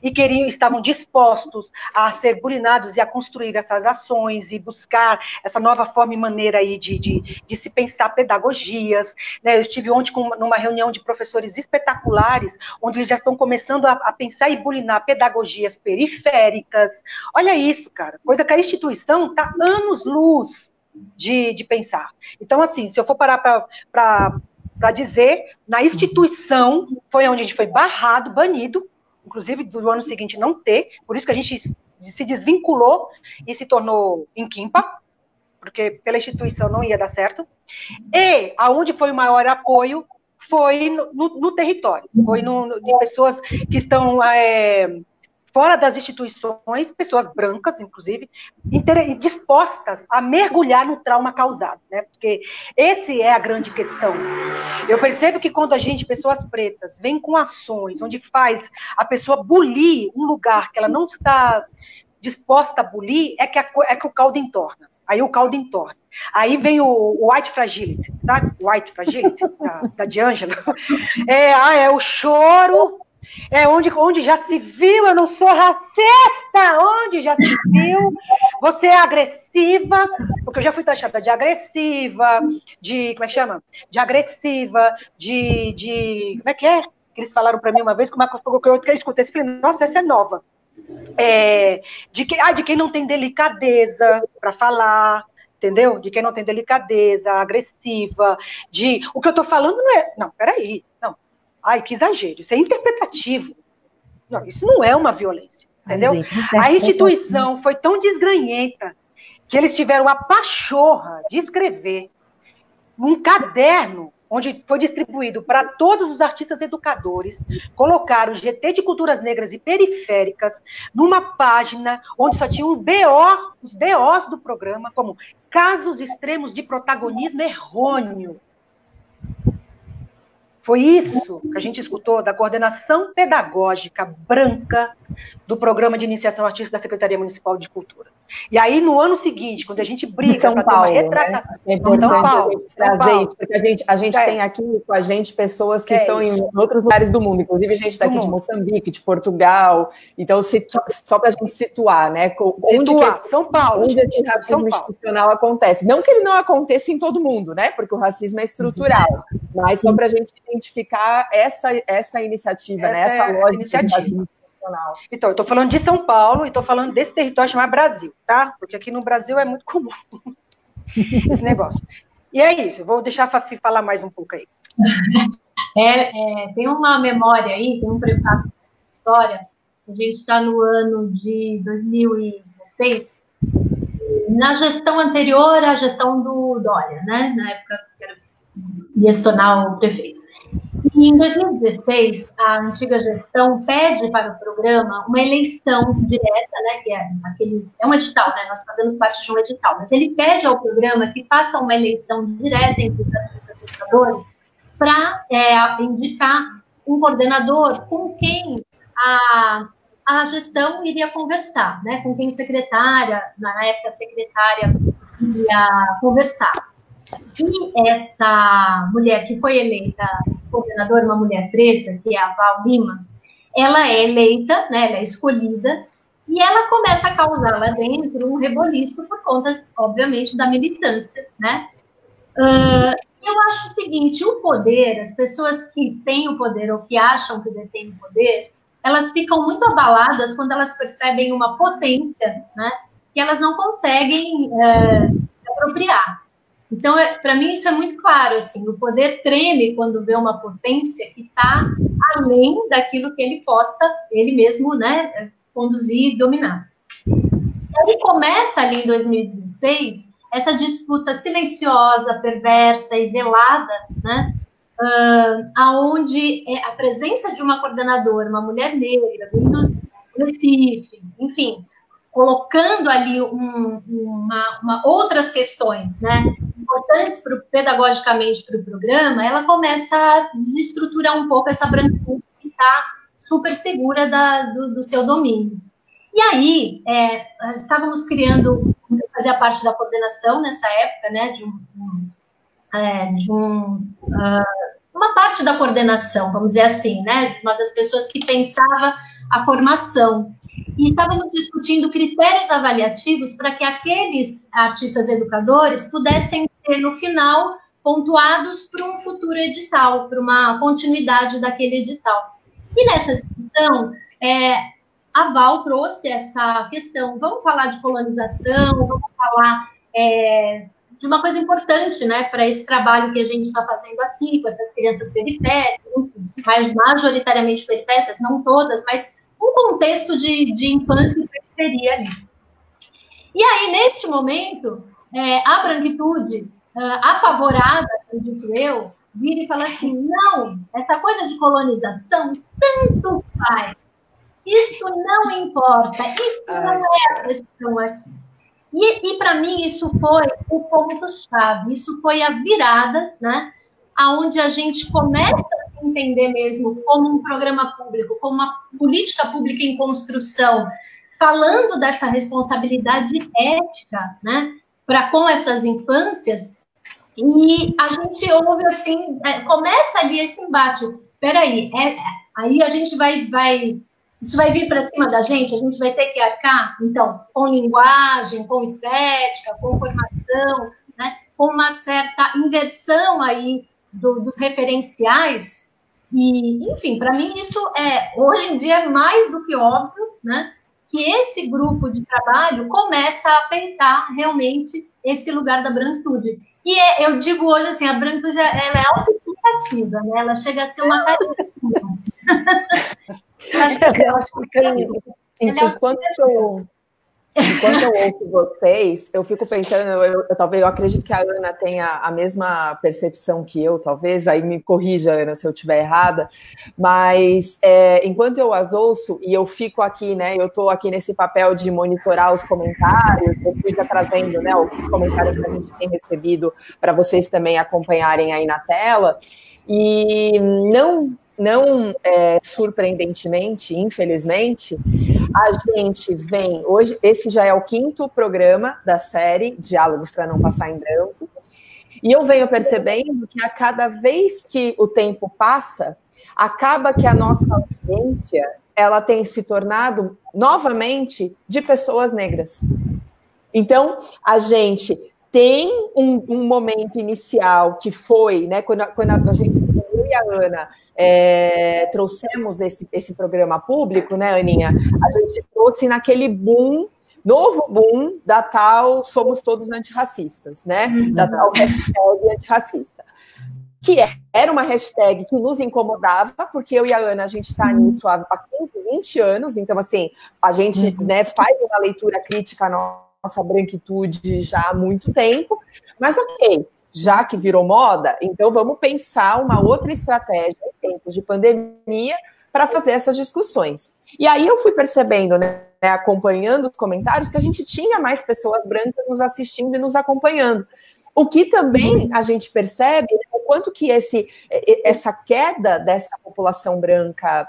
e estavam dispostos a ser bulinados e a construir essas ações e buscar essa nova forma e maneira aí de se pensar pedagogias, né? Eu estive ontem numa reunião de professores espetaculares, onde eles já estão começando a pensar e bulinar pedagogias periféricas. Olha isso, cara, coisa que a instituição está anos-luz de pensar. Então, assim, se eu for parar para dizer, na instituição foi onde a gente foi barrado, banido, inclusive do ano seguinte não ter, por isso que a gente se desvinculou e se tornou em Quimpa, porque pela instituição não ia dar certo, e aonde foi o maior apoio foi no território, foi de pessoas que estão fora das instituições, pessoas brancas, inclusive, dispostas a mergulhar no trauma causado, né? Porque essa é a grande questão. Eu percebo que quando pessoas pretas, vêm com ações onde faz a pessoa bulir um lugar que ela não está disposta a bulir, é que o caldo entorna. Aí o caldo entorna. Aí vem o white fragility, sabe? O white fragility, da D'Angelo. O choro. Onde já se viu, eu não sou racista, onde já se viu, você é agressiva, porque eu já fui taxada de agressiva, como é que chama? De agressiva, como é que é? Que eles falaram para mim uma vez, como é que eu escutei, eu falei, nossa, essa é nova. De quem não tem delicadeza para falar, entendeu? De quem não tem delicadeza, agressiva, o que eu tô falando não é, não, peraí, não. Ai, que exagero, isso é interpretativo. Não, isso não é uma violência, entendeu? A instituição foi tão desgranhenta que eles tiveram a pachorra de escrever num caderno onde foi distribuído para todos os artistas educadores, colocaram o GT de Culturas Negras e Periféricas numa página onde só tinha os BOs do programa, como casos extremos de protagonismo errôneo. Foi isso que a gente escutou da coordenação pedagógica branca do Programa de Iniciação Artística da Secretaria Municipal de Cultura. E aí, no ano seguinte, quando a gente briga para ter uma retratação... Né? É importante a gente trazer isso, porque a gente tem aqui com a gente pessoas que estão em outros lugares do mundo, inclusive a gente está aqui de Moçambique, de Portugal, então só para a gente situar, né? São Paulo. Onde esse racismo institucional acontece. Não que ele não aconteça em todo mundo, né? Porque o racismo é estrutural, mas só para a gente identificar essa iniciativa, né? Essa lógica iniciativa. Então, eu estou falando de São Paulo e estou falando desse território chamado Brasil, tá? Porque aqui no Brasil é muito comum esse negócio. E é isso, eu vou deixar a Fafi falar mais um pouco aí. Tem uma memória aí, tem um prefácio da história. A gente está no ano de 2016, na gestão anterior à gestão do Dória, né? Na época que ia se tornar o prefeito. E em 2016, a antiga gestão pede para o programa uma eleição direta, né? Que é um edital, né? Nós fazemos parte de um edital, mas ele pede ao programa que faça uma eleição direta entre os administradores para indicar um coordenador com quem a gestão iria conversar, né? Com quem na época a secretária, iria conversar. E essa mulher que foi eleita coordenadora, uma mulher preta, que é a Val Lima, ela é eleita, né? Ela é escolhida, e ela começa a causar lá dentro um reboliço por conta, obviamente, da militância, né? Eu acho o seguinte, o poder, as pessoas que têm o poder ou que acham que detêm o poder, elas ficam muito abaladas quando elas percebem uma potência, né, que elas não conseguem apropriar. Então, para mim, isso é muito claro, assim, o poder treme quando vê uma potência que está além daquilo que ele mesmo, né, conduzir e dominar. E aí começa ali em 2016, essa disputa silenciosa, perversa e velada, né, aonde a presença de uma coordenadora, uma mulher negra, vindo do Recife, enfim, colocando ali outras questões, né, importantes pedagogicamente para o programa, ela começa a desestruturar um pouco essa branquitude que está super segura do seu domínio. E aí, estávamos criando, fazia parte da coordenação nessa época, né, uma parte da coordenação, vamos dizer assim, né, uma das pessoas que pensava a formação. E estávamos discutindo critérios avaliativos para que aqueles artistas educadores pudessem ser, no final, pontuados para um futuro edital, para uma continuidade daquele edital. E nessa discussão, a Val trouxe essa questão, vamos falar de colonização, vamos falar de uma coisa importante, né, para esse trabalho que a gente está fazendo aqui, com essas crianças periféricas, enfim, mas majoritariamente periféricas, não todas, mas um contexto de infância e periferia ali. E aí, neste momento, a branquitude, apavorada, acredito eu, vira e fala assim, não, essa coisa de colonização tanto faz, isto não importa, isso não é a questão aqui. E para mim, isso foi o ponto-chave, isso foi a virada, né, aonde a gente começa a se entender mesmo como um programa público, como uma política pública em construção, falando dessa responsabilidade ética, né, para com essas infâncias, e a gente ouve assim, começa ali esse embate, peraí, aí a gente isso vai vir para cima da gente, a gente vai ter que arcar, então, com linguagem, com estética, com formação, né, com uma certa inversão aí dos referenciais, e, enfim, para mim isso hoje em dia, mais do que óbvio, né, que esse grupo de trabalho começa a peitar realmente esse lugar da branquitude. E eu digo hoje assim, a branquitude ela é autoexplicativa, né, ela chega a ser uma característica. Enquanto eu ouço vocês, eu fico pensando, eu acredito que a Ana tenha a mesma percepção que eu, talvez, aí me corrija, Ana, se eu estiver errada, mas enquanto eu as ouço, e eu fico aqui, né, eu estou aqui nesse papel de monitorar os comentários, eu fui já trazendo, né, os comentários que a gente tem recebido para vocês também acompanharem aí na tela, e não surpreendentemente, infelizmente, a gente vem, hoje, esse já é o 5º programa da série Diálogos para Não Passar em Branco, e eu venho percebendo que a cada vez que o tempo passa, acaba que a nossa audiência, ela tem se tornado, novamente, de pessoas negras. Então, a gente tem um momento inicial que foi, né, quando a gente, eu e a Ana, trouxemos esse programa público, né, Aninha? A gente trouxe naquele boom novo boom da tal somos todos antirracistas, né? Da tal hashtag antirracista. Que era uma hashtag que nos incomodava, porque eu e a Ana, a gente está nisso há 15, 20 anos, então, assim, a gente né, faz uma leitura crítica à nossa branquitude já há muito tempo, mas ok, já que virou moda, então vamos pensar uma outra estratégia em tempos de pandemia para fazer essas discussões. E aí eu fui percebendo, né, acompanhando os comentários, que a gente tinha mais pessoas brancas nos assistindo e nos acompanhando. O que também a gente percebe é o quanto que essa queda dessa população branca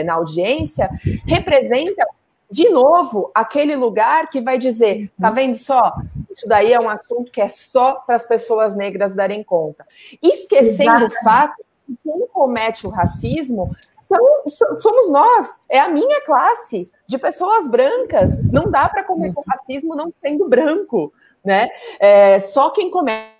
na audiência representa, de novo, aquele lugar que vai dizer, tá vendo só? Isso daí é um assunto que é só para as pessoas negras darem conta. Esquecendo o fato que quem comete o racismo somos nós, é a minha classe de pessoas brancas. Não dá para cometer o racismo não sendo branco, né? Só quem comete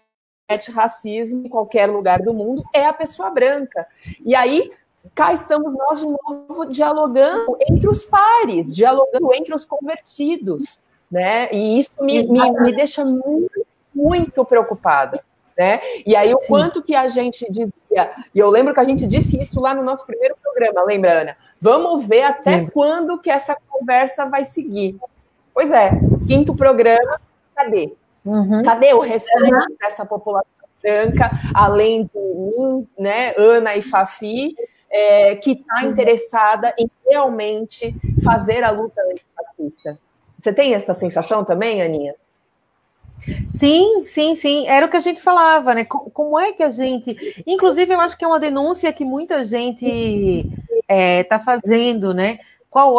racismo em qualquer lugar do mundo é a pessoa branca. E aí, cá estamos nós de novo dialogando entre os pares, dialogando entre os convertidos, né? E isso me deixa muito, muito preocupada. Né? E aí, o quanto que a gente dizia, e eu lembro que a gente disse isso lá no nosso primeiro programa, lembra, Ana? Vamos ver até quando que essa conversa vai seguir. Pois é, 5º programa, cadê? Cadê o restante dessa população branca, além de mim, né, Ana e Fafi, que está interessada em realmente fazer a luta antifascista? Você tem essa sensação também, Aninha? Sim, sim, sim. Era o que a gente falava, né? Como é que a gente... Inclusive, eu acho que é uma denúncia que muita gente está fazendo, né? Qual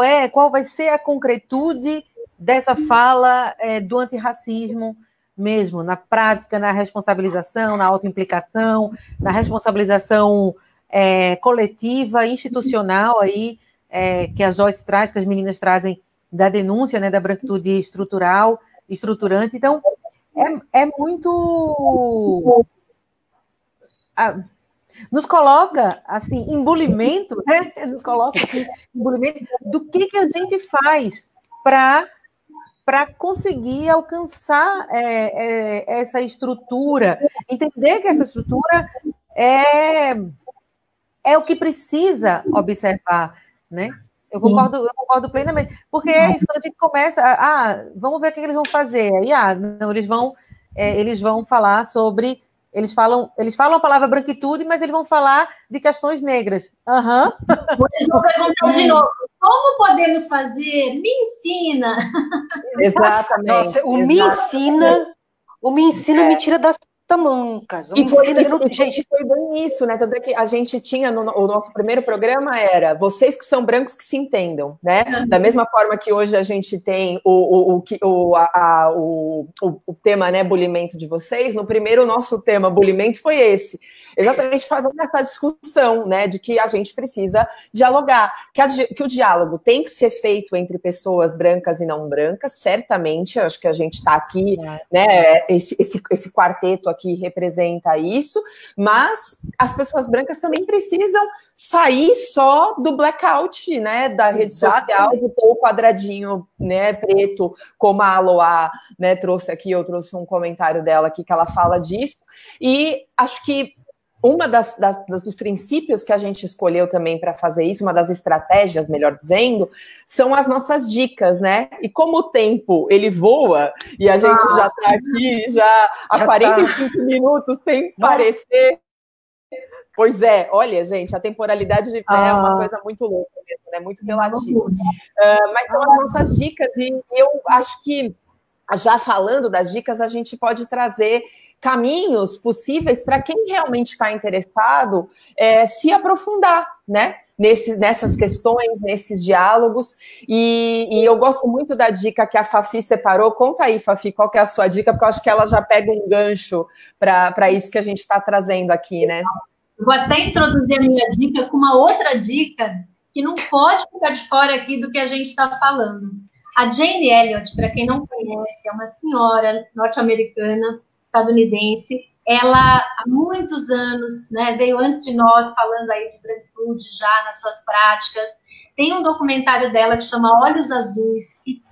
vai ser a concretude dessa fala do antirracismo mesmo, na prática, na responsabilização, na autoimplicação, na responsabilização coletiva, institucional aí, que a Joyce traz, que as meninas trazem da denúncia, né, da branquitude estruturante. Então, é muito... nos coloca, assim, embulimento, né? Nos coloca aqui, embulimento do que a gente faz para conseguir alcançar essa estrutura, entender que essa estrutura é o que precisa observar, né? Eu concordo plenamente, porque é isso, quando a gente começa, vamos ver o que eles vão fazer, aí, não, eles vão falar sobre, eles falam a palavra branquitude, mas eles vão falar de questões negras. Eles vão perguntar de novo, como podemos fazer? Me ensina. Exatamente. Nossa, o me ensina me tira das tamancas. E foi bem isso, né? Tanto é que a gente tinha, o nosso primeiro programa era vocês que são brancos que se entendam, né? Da mesma forma que hoje a gente tem o tema, né, bulimento de vocês, no primeiro o nosso tema bulimento foi esse. Exatamente fazendo essa discussão, né, de que a gente precisa dialogar, que o diálogo tem que ser feito entre pessoas brancas e não brancas, certamente, acho que a gente está aqui, né, esse quarteto aqui representa isso, mas as pessoas brancas também precisam sair só do blackout, né, da rede social, de ter o quadradinho, né, preto, como a Aloá, né, trouxe aqui, eu trouxe um comentário dela aqui que ela fala disso, e acho que uma dos princípios que a gente escolheu também para fazer isso, uma das estratégias, melhor dizendo, são as nossas dicas, né? E como o tempo, ele voa, e a gente já está aqui já há 45 minutos sem parecer. Pois é, olha, gente, a temporalidade é uma coisa muito louca mesmo, né? Muito relativa. Mas são as nossas dicas, e eu acho que, já falando das dicas, a gente pode trazer caminhos possíveis para quem realmente está interessado se aprofundar, né? Nessas questões, nesses diálogos, e eu gosto muito da dica que a Fafi separou. Conta aí, Fafi, qual que é a sua dica, porque eu acho que ela já pega um gancho para isso que a gente está trazendo aqui, né? Eu vou até introduzir a minha dica com uma outra dica que não pode ficar de fora aqui do que a gente está falando. A Jane Elliott, para quem não conhece, é uma senhora norte-americana, estadunidense. Ela, há muitos anos, né, veio antes de nós falando aí de branquitude já nas suas práticas. Tem um documentário dela que chama Olhos Azuis, que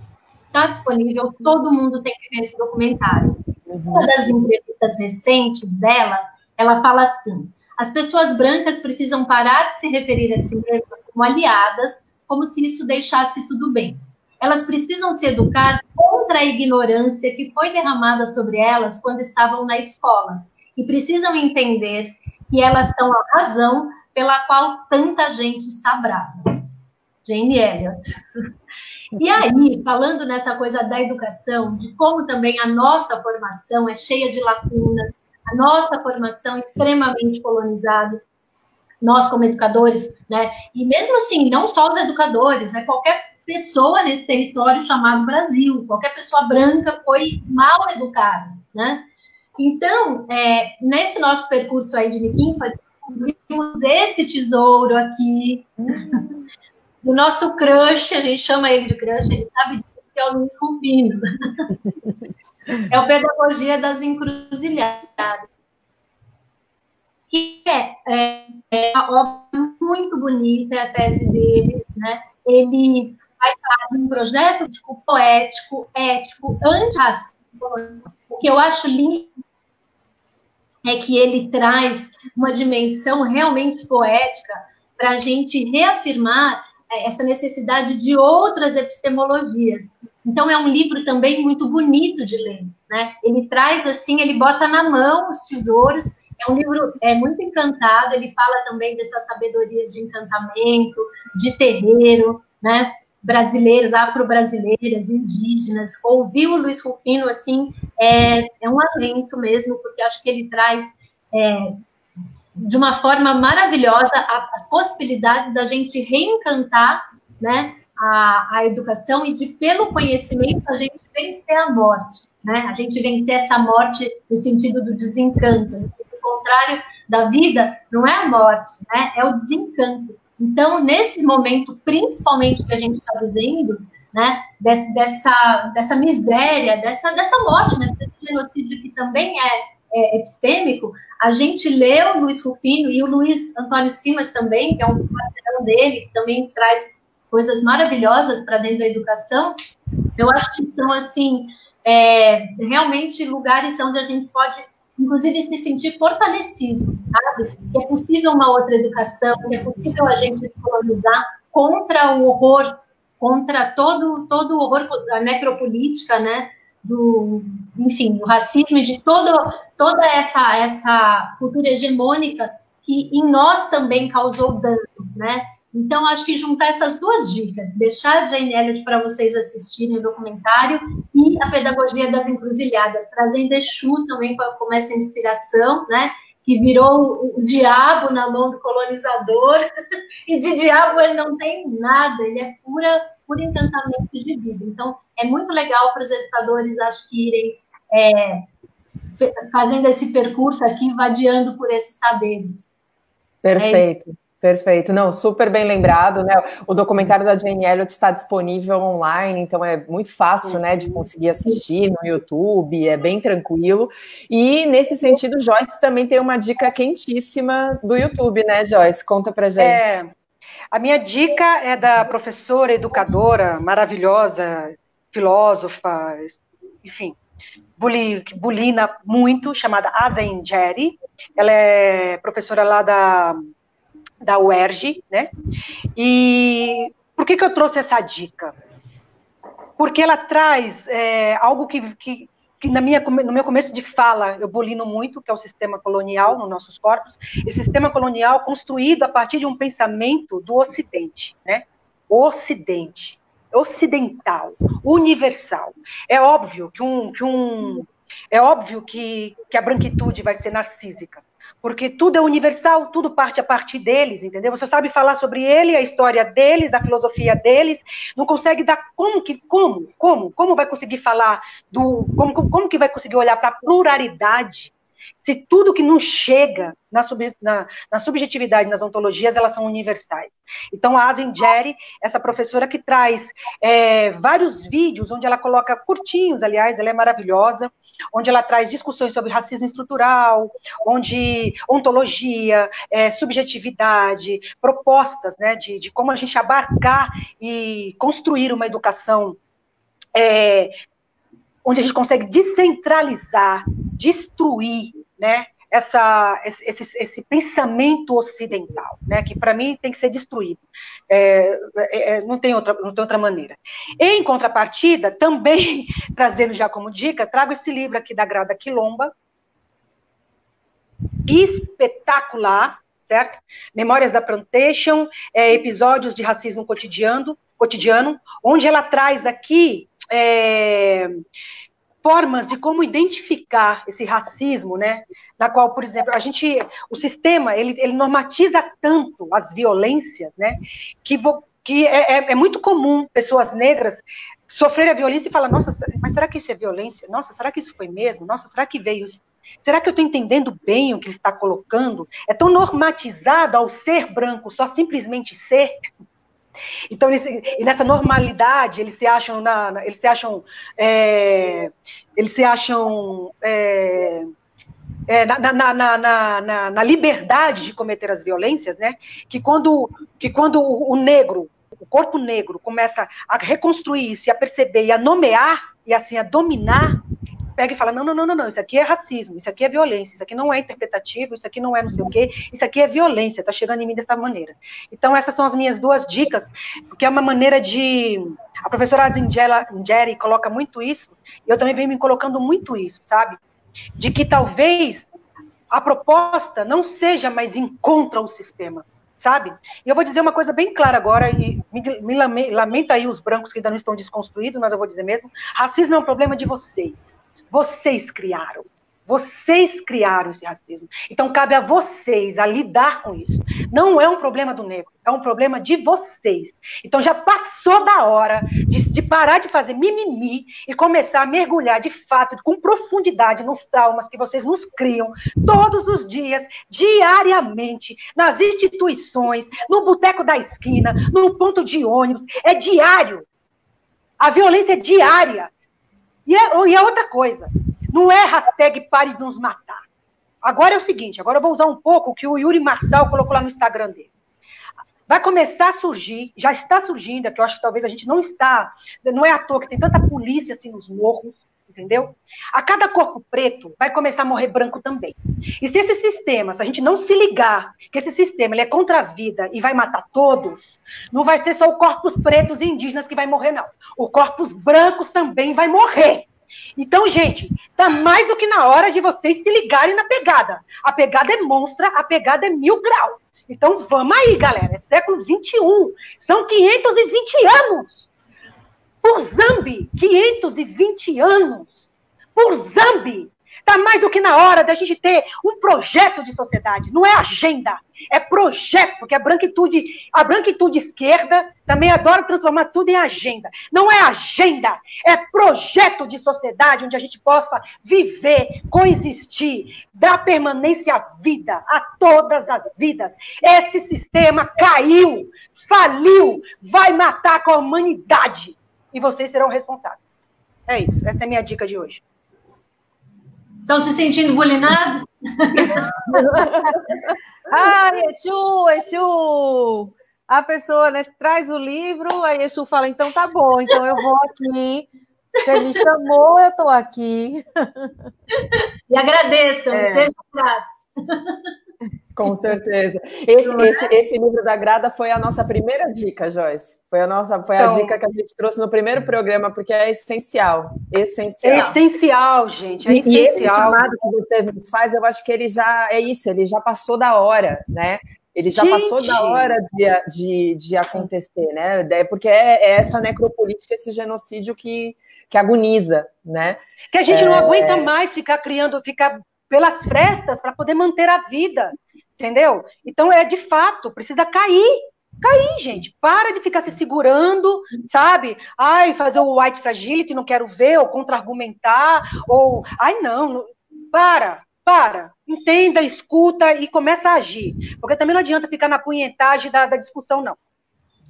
está disponível, todo mundo tem que ver esse documentário. Uma das entrevistas recentes dela, ela fala assim: as pessoas brancas precisam parar de se referir a si mesmas como aliadas, como se isso deixasse tudo bem. Elas precisam se educar contra a ignorância que foi derramada sobre elas quando estavam na escola. E precisam entender que elas são a razão pela qual tanta gente está brava. Jane Elliott. E aí, falando nessa coisa da educação, de como também a nossa formação é cheia de lacunas, a nossa formação é extremamente colonizada, nós como educadores, né? E mesmo assim, não só os educadores, né? Qualquer pessoa nesse território chamado Brasil, qualquer pessoa branca foi mal educada, né? Então, nesse nosso percurso aí de Niquimpa, descobrimos esse tesouro aqui, do nosso crush, a gente chama ele de crush, ele sabe disso, que é o Luiz Rufino. É o Pedagogia das Encruzilhadas, que é uma obra muito bonita, é a tese dele, né? Ele faz parte de um projeto poético, ético, antirracista. O que eu acho lindo é que ele traz uma dimensão realmente poética para a gente reafirmar essa necessidade de outras epistemologias. Então, é um livro também muito bonito de ler, né? Ele traz, assim, ele bota na mão os tesouros. É um livro muito encantado, ele fala também dessas sabedorias de encantamento, de terreiro, né? Brasileiras, afro-brasileiras, indígenas. Ouvir o Luiz Rufino, assim, é um alento mesmo, porque acho que ele traz de uma forma maravilhosa as possibilidades da gente reencantar, né, a educação e de, pelo conhecimento, a gente vencer a morte, né? A gente vencer essa morte no sentido do desencanto. O contrário da vida não é a morte, né? É o desencanto. Então, nesse momento, principalmente que a gente está vivendo, né, dessa miséria, dessa morte, né, desse genocídio que também é epistêmico, a gente leu o Luiz Rufino e o Luiz Antônio Simas também, que é um parceirão dele, que também traz coisas maravilhosas para dentro da educação. Eu acho que são, assim, realmente lugares onde a gente pode, inclusive, se sentir fortalecido, sabe? Que é possível uma outra educação, que é possível a gente descolonizar contra o horror, contra todo o horror da necropolítica, né? Enfim, do racismo e de toda essa cultura hegemônica que em nós também causou dano, né? Então, acho que juntar essas duas dicas, deixar a Jane Elliott para vocês assistirem o documentário e a Pedagogia das Encruzilhadas, trazendo Exu também como essa inspiração, né? Que virou o diabo na mão do colonizador, e de diabo ele não tem nada, ele é por encantamento de vida. Então, é muito legal para os educadores, acho que irem fazendo esse percurso aqui, vadiando por esses saberes. Perfeito. Perfeito, não, super bem lembrado, né? O documentário da Jane Elliott está disponível online, então é muito fácil, né, de conseguir assistir no YouTube, é bem tranquilo. E nesse sentido, Joyce também tem uma dica quentíssima do YouTube, né, Joyce? Conta pra gente. A minha dica é da professora, educadora, maravilhosa, filósofa, enfim, bulina muito, chamada Azen Jeri. Ela é professora lá da UERJ, né? E por que eu trouxe essa dica? Porque ela traz algo que no meu começo de fala eu bolino muito, que é o sistema colonial nos nossos corpos, esse sistema colonial construído a partir de um pensamento do Ocidente, né? Ocidente, ocidental, universal. É óbvio que a branquitude vai ser narcísica, porque tudo é universal, tudo parte a partir deles, entendeu? Você sabe falar sobre ele, a história deles, a filosofia deles, não consegue dar como vai conseguir falar como que vai conseguir olhar para a pluralidade se tudo que nos chega na subjetividade, nas ontologias, elas são universais. Então, a Azen Jeri, essa professora que traz vários vídeos, onde ela coloca curtinhos, aliás, ela é maravilhosa, onde ela traz discussões sobre racismo estrutural, onde ontologia, subjetividade, propostas, né, de como a gente abarcar e construir uma educação onde a gente consegue descentralizar, destruir, né, esse pensamento ocidental, né, que para mim tem que ser destruído. Não tem outra maneira. Em contrapartida, também, trazendo já como dica, trago esse livro aqui da Grada Quilomba, espetacular, certo? Memórias da Plantation, episódios de racismo cotidiano, onde ela traz aqui formas de como identificar esse racismo, né? Na qual, por exemplo, o sistema, ele normatiza tanto as violências, né? Que é muito comum pessoas negras sofrerem a violência e falar, nossa, mas será que isso é violência? Nossa, será que isso foi mesmo? Nossa, será que veio isso? Será que eu estou entendendo bem o que ele está colocando? É tão normatizado ao ser branco, só simplesmente ser. Então, e nessa normalidade, eles se acham na liberdade de cometer as violências, né? Que quando o negro, o corpo negro, começa a reconstruir isso, a perceber e a nomear, e assim a dominar, pega e fala, não, isso aqui é racismo, isso aqui é violência, isso aqui não é interpretativo, isso aqui não é não sei o quê, isso aqui é violência, tá chegando em mim dessa maneira. Então essas são as minhas 2 dicas, porque é uma maneira de... A professora Azingeri coloca muito isso, e eu também venho me colocando muito isso, sabe? De que talvez a proposta não seja mais ir contra o sistema, sabe? E eu vou dizer uma coisa bem clara agora, e me lamento aí os brancos que ainda não estão desconstruídos, mas eu vou dizer mesmo, racismo é um problema de vocês. Vocês criaram esse racismo. Então, cabe a vocês a lidar com isso. Não é um problema do negro, é um problema de vocês. Então, já passou da hora de parar de fazer mimimi e começar a mergulhar, de fato, com profundidade nos traumas que vocês nos criam todos os dias, diariamente, nas instituições, no boteco da esquina, no ponto de ônibus. É diário. A violência é diária. E é outra coisa, não é hashtag pare de nos matar. Agora é o seguinte, agora eu vou usar um pouco o que o Yuri Marçal colocou lá no Instagram dele. Vai começar a surgir, já está surgindo, que eu acho que talvez a gente não é à toa que tem tanta polícia assim nos morros, entendeu? A cada corpo preto vai começar a morrer branco também. E se esse sistema, se a gente não se ligar que esse sistema ele é contra a vida e vai matar todos, não vai ser só o corpos pretos e indígenas que vai morrer, não. O corpos brancos também vai morrer. Então, gente, tá mais do que na hora de vocês se ligarem na pegada. A pegada é monstra, a pegada é 1000 graus. Então, vamos aí, galera. É século XXI. São 520 anos. Por Zambi, 520 anos. Por Zambi. Está mais do que na hora da gente ter um projeto de sociedade. Não é agenda, é projeto, porque a branquitude esquerda também adora transformar tudo em agenda. Não é agenda, é projeto de sociedade onde a gente possa viver, coexistir, dar permanência à vida, a todas as vidas. Esse sistema caiu, faliu, vai matar com a humanidade. E vocês serão responsáveis. É isso, essa é a minha dica de hoje. Estão se sentindo bulinados? Exu! A pessoa, né, traz o livro, aí Exu fala, então tá bom, então eu vou aqui. Você me chamou, eu estou aqui. E agradeçam, sejam gratos. Com certeza. Esse livro da Grada foi a nossa primeira dica, Joyce. Foi a dica que a gente trouxe no primeiro programa, porque é essencial. Essencial. É essencial, gente. É essencial. E esse chamado que você nos faz, eu acho que ele já ele já passou da hora, né? Ele já passou da hora de acontecer, né? Porque é essa necropolítica, esse genocídio que agoniza, né? Que a gente não aguenta mais ficar pelas frestas para poder manter a vida, entendeu? Então, de fato, precisa cair, gente. Para de ficar se segurando, sabe? Ai, fazer o white fragility, não quero ver, ou contra-argumentar, ou... Ai, não, para. Entenda, escuta e começa a agir. Porque também não adianta ficar na punhetagem da discussão, não.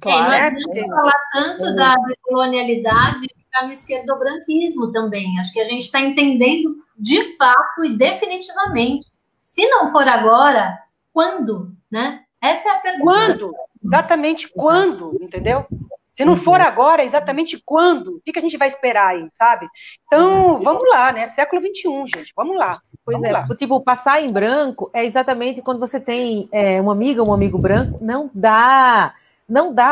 Claro, não adianta falar tanto da colonialidade e ficar no esquerdobranquismo também. Acho que a gente está entendendo de fato e definitivamente. Se não for agora, quando, né? Essa é a pergunta. Quando? Exatamente quando, entendeu? Se não for agora, exatamente quando? O que a gente vai esperar aí, sabe? Então, vamos lá, né? Século XXI, gente, vamos lá. Pois é, tipo, passar em branco é exatamente quando você tem uma amiga, um amigo branco, não dá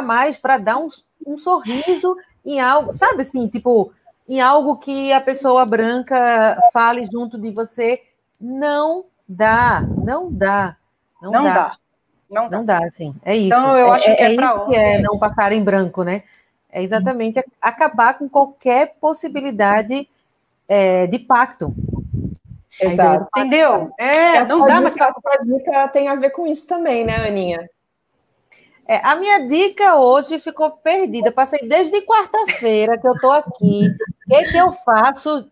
mais para dar um sorriso em algo, sabe assim, tipo, em algo que a pessoa branca fale junto de você, não dá, assim, é isso. Então, eu acho que é para isso que é não passar em branco, né? É exatamente acabar com qualquer possibilidade de pacto. Exato. Entendeu? Não dá mais. A dica tem a ver com isso também, né, Aninha? A minha dica hoje ficou perdida. Passei desde quarta-feira que eu estou aqui. O que eu faço?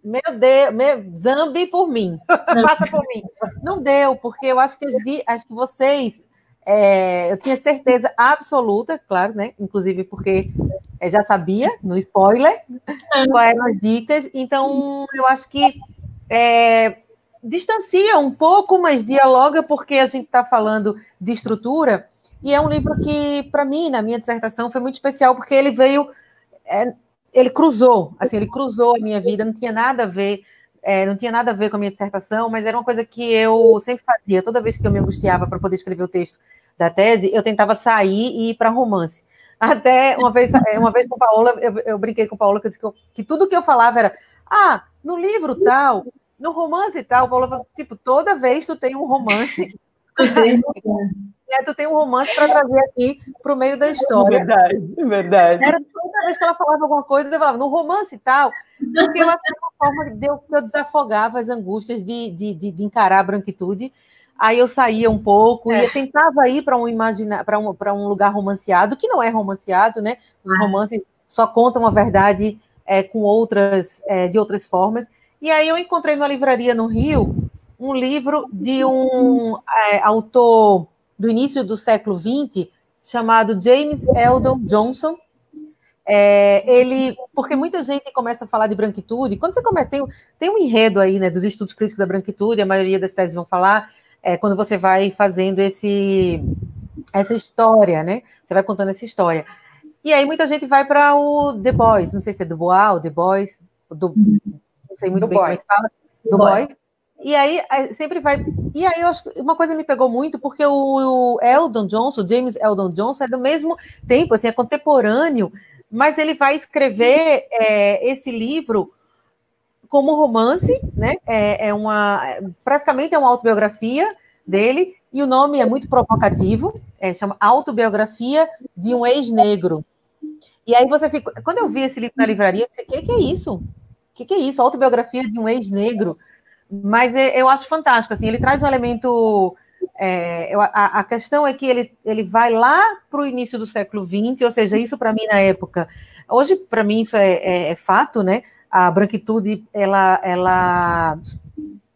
Meu Deus, zambe por mim. Passa por mim. Não deu, porque eu acho que vocês... eu tinha certeza absoluta, claro, né? Inclusive porque já sabia, no spoiler, quais eram as dicas. Então, eu acho que distancia um pouco, mas dialoga, porque a gente está falando de estrutura, e é um livro que, para mim, na minha dissertação, foi muito especial, porque ele veio, ele cruzou a minha vida, não tinha nada a ver com a minha dissertação, mas era uma coisa que eu sempre fazia, toda vez que eu me angustiava para poder escrever o texto da tese, eu tentava sair e ir para romance. Até uma vez com Paola, eu brinquei com Paola, que eu disse que tudo que eu falava era, no livro tal, no romance e tal, Paola falou, tipo, toda vez tu tem um romance. Tu tem um romance para trazer aqui para o meio da história. Verdade. Era toda vez que ela falava alguma coisa, eu falava, no romance e tal, porque eu acho que era uma forma que eu desafogava as angústias de encarar a branquitude. Aí eu saía um pouco e eu tentava ir para um lugar romanceado, que não é romanceado, né? Os romances só contam a verdade com de outras formas. E aí eu encontrei numa livraria no Rio um livro de um autor do início do século XX, chamado James Eldon Johnson. Porque muita gente começa a falar de branquitude, quando você começa, tem um enredo aí, né, dos estudos críticos da branquitude, a maioria das teses vão falar, quando você vai fazendo essa história, né, você vai contando essa história. E aí muita gente vai para o Du Bois, não sei se é Du Bois ou Du Bois, não sei muito bem como é que fala, Du Bois. E aí sempre vai. E aí eu acho que uma coisa me pegou muito, porque o Eldon Johnson, James Eldon Johnson, é do mesmo tempo, assim, é contemporâneo, mas ele vai escrever esse livro como romance, né? Praticamente é uma autobiografia dele, e o nome é muito provocativo, chama Autobiografia de um Ex-Negro. E aí você fica. Quando eu vi esse livro na livraria, eu disse, o que é isso? O que é isso? Autobiografia de um ex-negro. Mas eu acho fantástico, assim, ele traz um elemento... a questão é que ele vai lá para o início do século XX, ou seja, isso para mim na época... Hoje, para mim, isso é fato, né? A branquitude, ela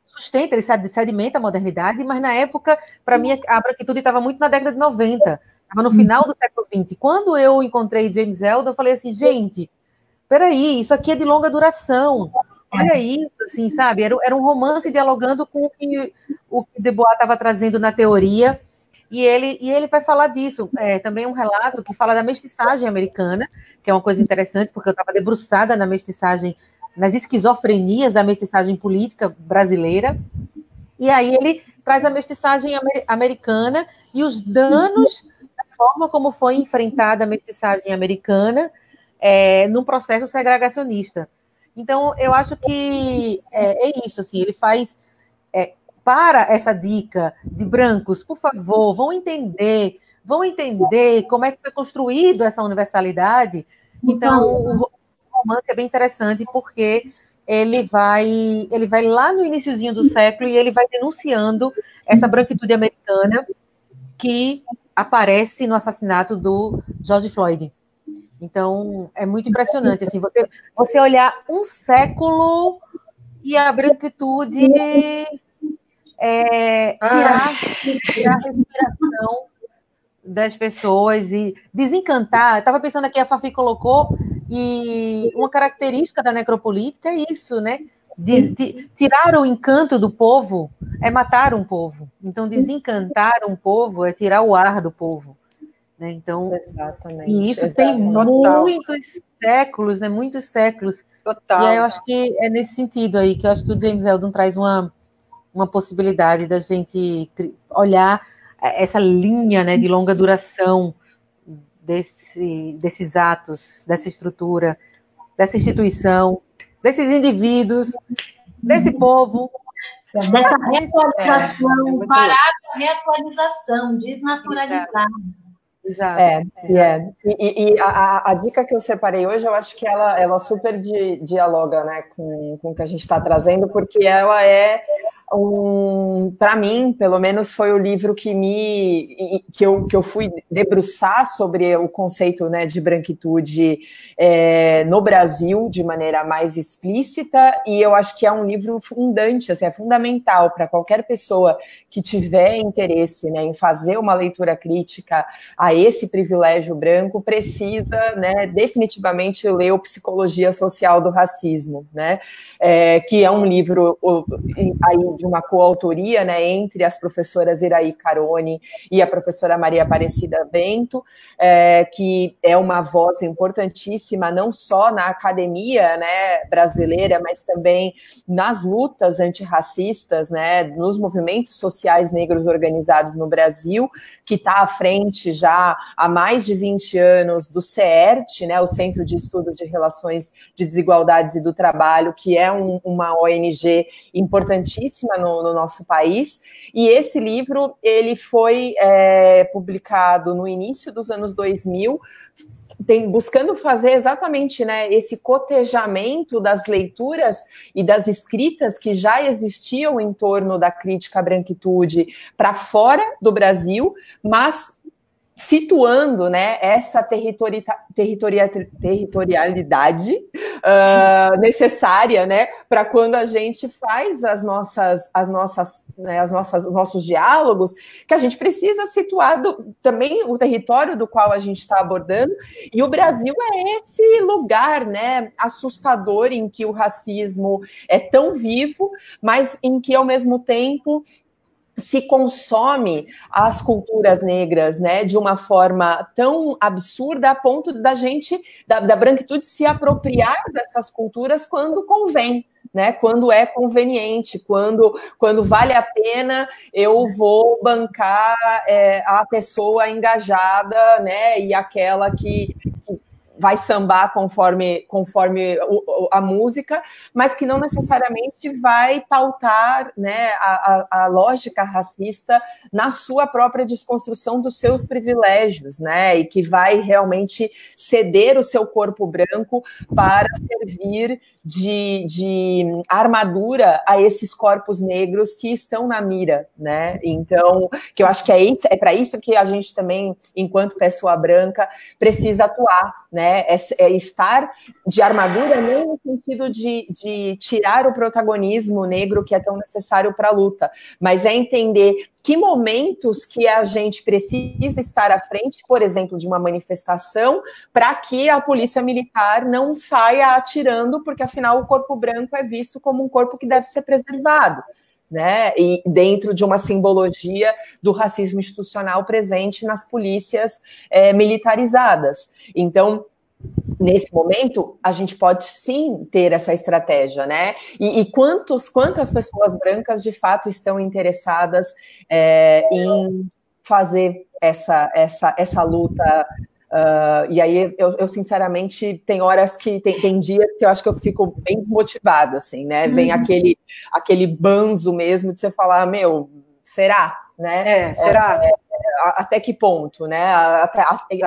sustenta, ele sedimenta a modernidade, mas na época, para mim, a branquitude estava muito na década de 90, estava no final do século XX. Quando eu encontrei James Eldon, eu falei assim, gente, peraí, isso aqui é de longa duração. Olha isso, assim, sabe? Era um romance dialogando com o que Du Bois estava trazendo na teoria, e ele vai falar disso. Também um relato que fala da mestiçagem americana, que é uma coisa interessante, porque eu estava debruçada na mestiçagem, nas esquizofrenias da mestiçagem política brasileira, e aí ele traz a mestiçagem americana e os danos da forma como foi enfrentada a mestiçagem americana num processo segregacionista. Então, eu acho que é isso, assim, ele faz, para essa dica de brancos, por favor, vão entender como é que foi construído essa universalidade. Então, o romance é bem interessante, porque ele vai lá no iniciozinho do século e ele vai denunciando essa branquitude americana que aparece no assassinato do George Floyd. Então, é muito impressionante, assim, você olhar um século e a branquitude tirar a respiração das pessoas e desencantar. Estava pensando aqui, a Fafi colocou, e uma característica da necropolítica é isso, né? Tirar o encanto do povo é matar um povo. Então, desencantar um povo é tirar o ar do povo. né? Então, exatamente, e isso exatamente. tem muitos séculos, né? Muitos séculos. Total. E aí eu acho que é nesse sentido aí que eu acho que o James Eldon traz uma possibilidade da gente olhar essa linha, né, de longa duração desses atos, dessa estrutura, dessa instituição, desses indivíduos, desse povo. Dessa reatualização, parar com a reatualização, desnaturalizar. Exato. E a dica que eu separei hoje, eu acho que ela super dialoga, né, com o que a gente está trazendo, porque ela é para mim, pelo menos, foi o livro que eu fui debruçar sobre o conceito, né, de branquitude no Brasil de maneira mais explícita, e eu acho que é um livro fundante, assim, é fundamental para qualquer pessoa que tiver interesse, né, em fazer uma leitura crítica a esse privilégio branco, precisa, né, definitivamente ler o Psicologia Social do Racismo, né, que é um livro aí de uma coautoria, né, entre as professoras Iraí Caroni e a professora Maria Aparecida Bento, que é uma voz importantíssima, não só na academia, né, brasileira, mas também nas lutas antirracistas, né, nos movimentos sociais negros organizados no Brasil, que está à frente já há mais de 20 anos do CERT, né, o Centro de Estudos de Relações de Desigualdades e do Trabalho, que é uma ONG importantíssima no nosso país, e esse livro ele foi publicado no início dos anos 2000, buscando fazer exatamente, né, esse cotejamento das leituras e das escritas que já existiam em torno da crítica à branquitude para fora do Brasil, mas situando, né, essa territorialidade necessária, né, para quando a gente faz os nossos diálogos, que a gente precisa situar também o território do qual a gente está abordando, e o Brasil é esse lugar, né, assustador em que o racismo é tão vivo, mas em que, ao mesmo tempo, se consome as culturas negras, né, de uma forma tão absurda a ponto da gente, da branquitude, se apropriar dessas culturas quando convém, né, quando é conveniente, quando vale a pena, eu vou bancar a pessoa engajada, né, e aquela que vai sambar conforme a música, mas que não necessariamente vai pautar, né, a lógica racista na sua própria desconstrução dos seus privilégios, né, e que vai realmente ceder o seu corpo branco para servir de armadura a esses corpos negros que estão na mira, né, então, que eu acho que é para isso que a gente também, enquanto pessoa branca, precisa atuar, né, estar de armadura não no sentido de tirar o protagonismo negro que é tão necessário para a luta, mas é entender que momentos que a gente precisa estar à frente, por exemplo, de uma manifestação, para que a polícia militar não saia atirando, porque afinal o corpo branco é visto como um corpo que deve ser preservado, né? E dentro de uma simbologia do racismo institucional presente nas polícias militarizadas. Então, nesse momento, a gente pode sim ter essa estratégia, né? E quantas pessoas brancas de fato estão interessadas em fazer essa luta? E aí eu sinceramente tem horas que tem dias que eu acho que eu fico bem desmotivada, assim, né? Vem aquele banzo mesmo de você falar, meu, será? Né? Será? Até que ponto, né?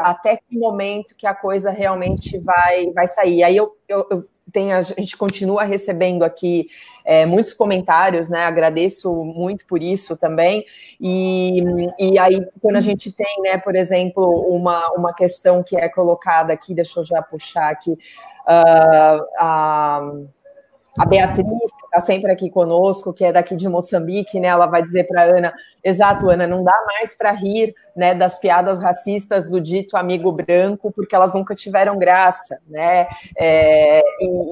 Até que momento que a coisa realmente vai sair. Aí a gente continua recebendo aqui muitos comentários, né? Agradeço muito por isso também. E aí, quando a gente tem, né, por exemplo, uma questão que é colocada aqui, deixa eu já puxar aqui, a Beatriz, que está sempre aqui conosco, que é daqui de Moçambique, né? Ela vai dizer para a Ana, exato, Ana, não dá mais para rir, né, das piadas racistas do dito amigo branco, porque elas nunca tiveram graça, né?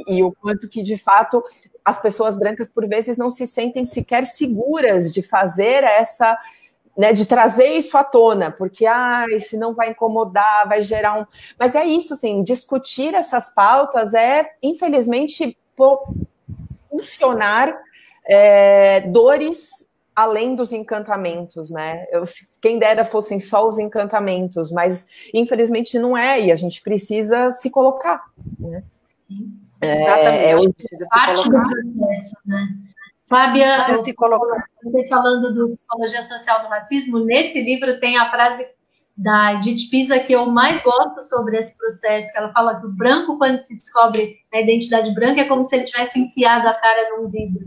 E o quanto que, de fato, as pessoas brancas, por vezes, não se sentem sequer seguras de fazer né, de trazer isso à tona, porque, se não vai incomodar, vai gerar um... Mas é isso, assim, discutir essas pautas infelizmente, funcionar dores além dos encantamentos, né? Quem dera fossem só os encantamentos, mas infelizmente não é, e a gente precisa se colocar, né? Exatamente, a gente precisa se colocar. Do processo, né? Fábia, você falando do Psicologia Social do Racismo, nesse livro tem a frase da Edith Pisa que eu mais gosto sobre esse processo, que ela fala que o branco, quando se descobre a identidade branca, é como se ele tivesse enfiado a cara num vidro.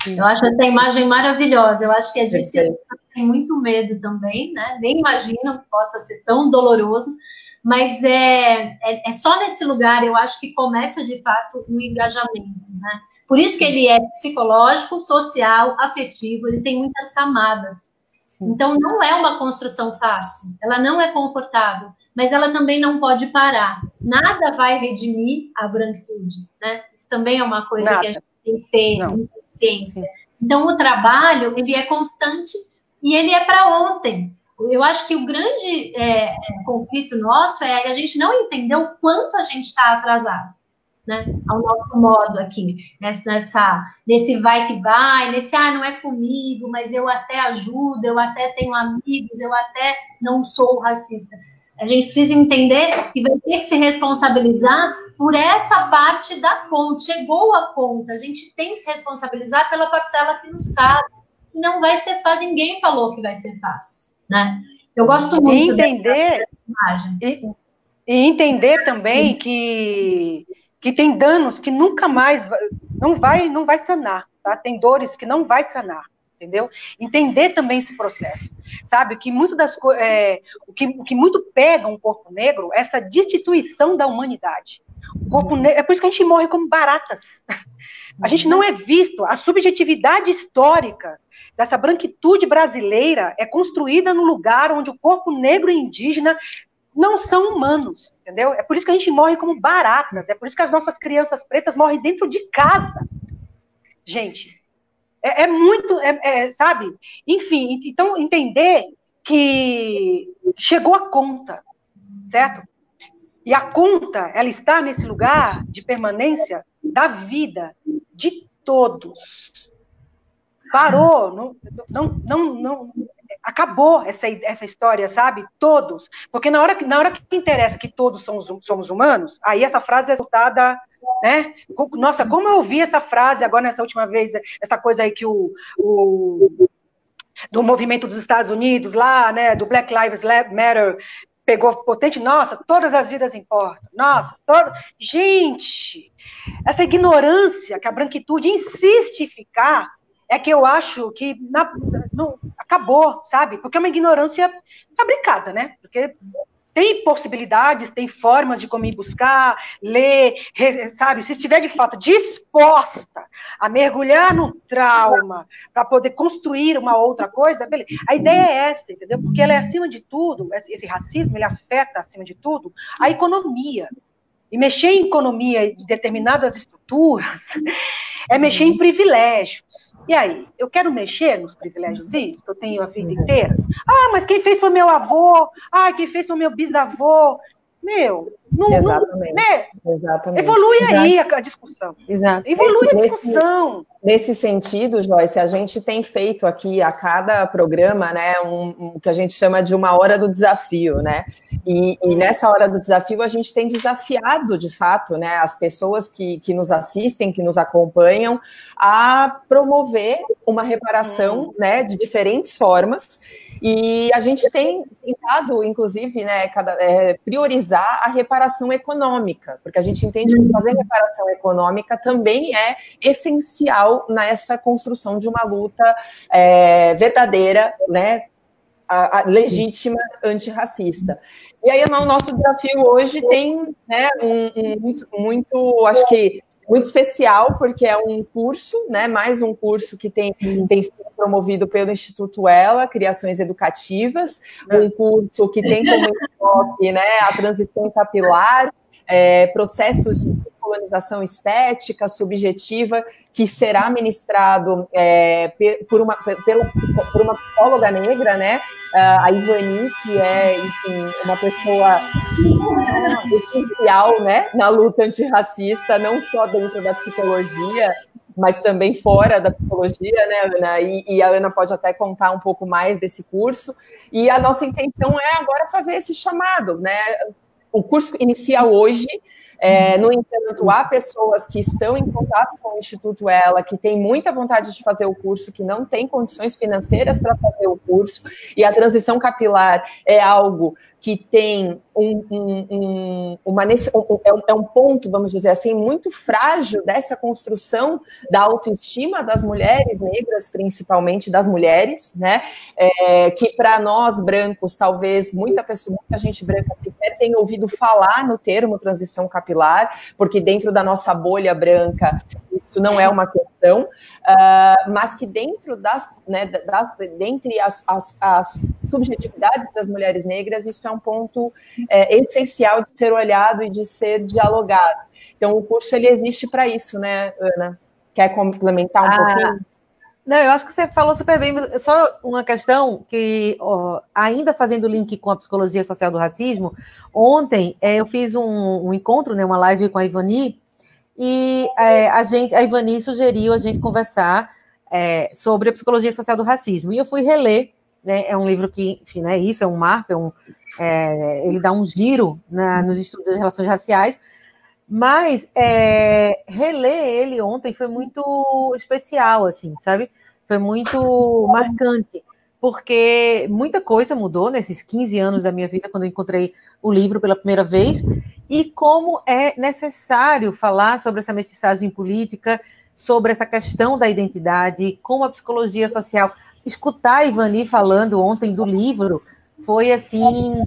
Eu acho essa imagem maravilhosa, eu acho que é disso que as pessoas têm muito medo também, né? Nem imaginam que possa ser tão doloroso, mas é só nesse lugar, eu acho que começa de fato um engajamento, né? Por isso que ele é psicológico, social, afetivo, ele tem muitas camadas. Então, não é uma construção fácil, ela não é confortável, mas ela também não pode parar. Nada vai redimir a branquitude, né? Isso também é uma coisa que a gente tem que ter consciência. Então, o trabalho, ele é constante e ele é para ontem. Eu acho que o grande conflito nosso é a gente não entender o quanto a gente está atrasado, né, ao nosso modo aqui, nesse vai que vai, nesse, não é comigo, mas eu até ajudo, eu até tenho amigos, eu até não sou racista. A gente precisa entender que vai ter que se responsabilizar por essa parte da conta. Chegou a conta, a gente tem que se responsabilizar pela parcela que nos cabe. Não vai ser fácil, ninguém falou que vai ser fácil, né? Eu gosto muito dessa imagem. E entender também que tem danos que nunca mais não vai sanar, tá? Tem dores que não vai sanar, entendeu? Entender também esse processo, sabe? Que muito o que muito pega um corpo negro é essa destituição da humanidade. O corpo negro, é por isso que a gente morre como baratas. A gente não é visto, a subjetividade histórica dessa branquitude brasileira é construída no lugar onde o corpo negro e indígena não são humanos, entendeu? É por isso que a gente morre como baratas, é por isso que as nossas crianças pretas morrem dentro de casa. Gente, sabe? Enfim, então entender que chegou a conta, certo? E a conta, ela está nesse lugar de permanência da vida de todos. Parou, não acabou essa história, sabe? Todos. Porque na hora que interessa que todos somos humanos, aí essa frase é soltada, né? Nossa, como eu ouvi essa frase agora nessa última vez, essa coisa aí que do movimento dos Estados Unidos lá, né? Do Black Lives Matter, pegou potente, nossa, todas as vidas importam, nossa, gente, essa ignorância que a branquitude insiste em ficar, é que eu acho que acabou, sabe? Porque é uma ignorância fabricada, né? Porque tem possibilidades, tem formas de como ir buscar, ler, sabe? Se estiver de fato disposta a mergulhar no trauma para poder construir uma outra coisa, beleza. A ideia é essa, entendeu? Porque ela é, acima de tudo, esse racismo, ele afeta, acima de tudo, a economia. E mexer em economia de determinadas estruturas é mexer em privilégios. E aí, eu quero mexer nos privilégios que eu tenho a vida inteira? Mas quem fez foi meu avô, quem fez foi meu bisavô. Meu, exatamente. Né? Exatamente. Evolui aí a discussão. Exato. Evolui a discussão. Nesse sentido, Joyce, a gente tem feito aqui a cada programa, né, um que a gente chama de uma hora do desafio, né? E nessa hora do desafio a gente tem desafiado, de fato, né, as pessoas que nos assistem, que nos acompanham, a promover uma reparação, né, de diferentes formas. E a gente tem tentado, inclusive, né, priorizar a reparação econômica, porque a gente entende que fazer reparação econômica também é essencial nessa construção de uma luta verdadeira, né, legítima, antirracista. E aí o nosso desafio hoje tem, né, muito, acho que muito especial, porque é um curso, né, mais um curso que tem sido promovido pelo Instituto Ela, Criações Educativas, um curso que tem como enfoque, né, a transição capilar, processos de descolonização estética, subjetiva, que será ministrado por uma psicóloga negra, né? A Ivani, que é, enfim, uma pessoa essencial, né, na luta antirracista, não só dentro da psicologia, mas também fora da psicologia, né, Ana? E a Ana pode até contar um pouco mais desse curso. E a nossa intenção é agora fazer esse chamado, né? O curso inicia hoje. No entanto, há pessoas que estão em contato com o Instituto Ela, que têm muita vontade de fazer o curso, que não têm condições financeiras para fazer o curso, e a transição capilar é algo que tem um ponto, vamos dizer assim, muito frágil dessa construção da autoestima das mulheres negras, principalmente das mulheres, né? Que para nós brancos, talvez muita gente branca sequer tenha ouvido falar no termo transição capilar, porque dentro da nossa bolha branca isso não é uma questão, mas que dentro dentre as subjetividades das mulheres negras, isso é um ponto essencial de ser olhado e de ser dialogado. Então, o curso ele existe para isso, né, Ana? Quer complementar um pouquinho? Não, eu acho que você falou super bem, mas só uma questão que, ainda fazendo link com a psicologia social do racismo, ontem eu fiz um encontro, né, uma live com a Ivani, e a Ivani sugeriu a gente conversar sobre a psicologia social do racismo. E eu fui reler, né, é um livro que, enfim, né, isso é um marco, ele dá um giro nos estudos das relações raciais, mas reler ele ontem foi muito especial, assim, sabe? Foi muito marcante, porque muita coisa mudou nesses 15 anos da minha vida, quando eu encontrei o livro pela primeira vez, e como é necessário falar sobre essa mestiçagem política, sobre essa questão da identidade, como a psicologia social. Escutar a Ivani falando ontem do livro foi, assim,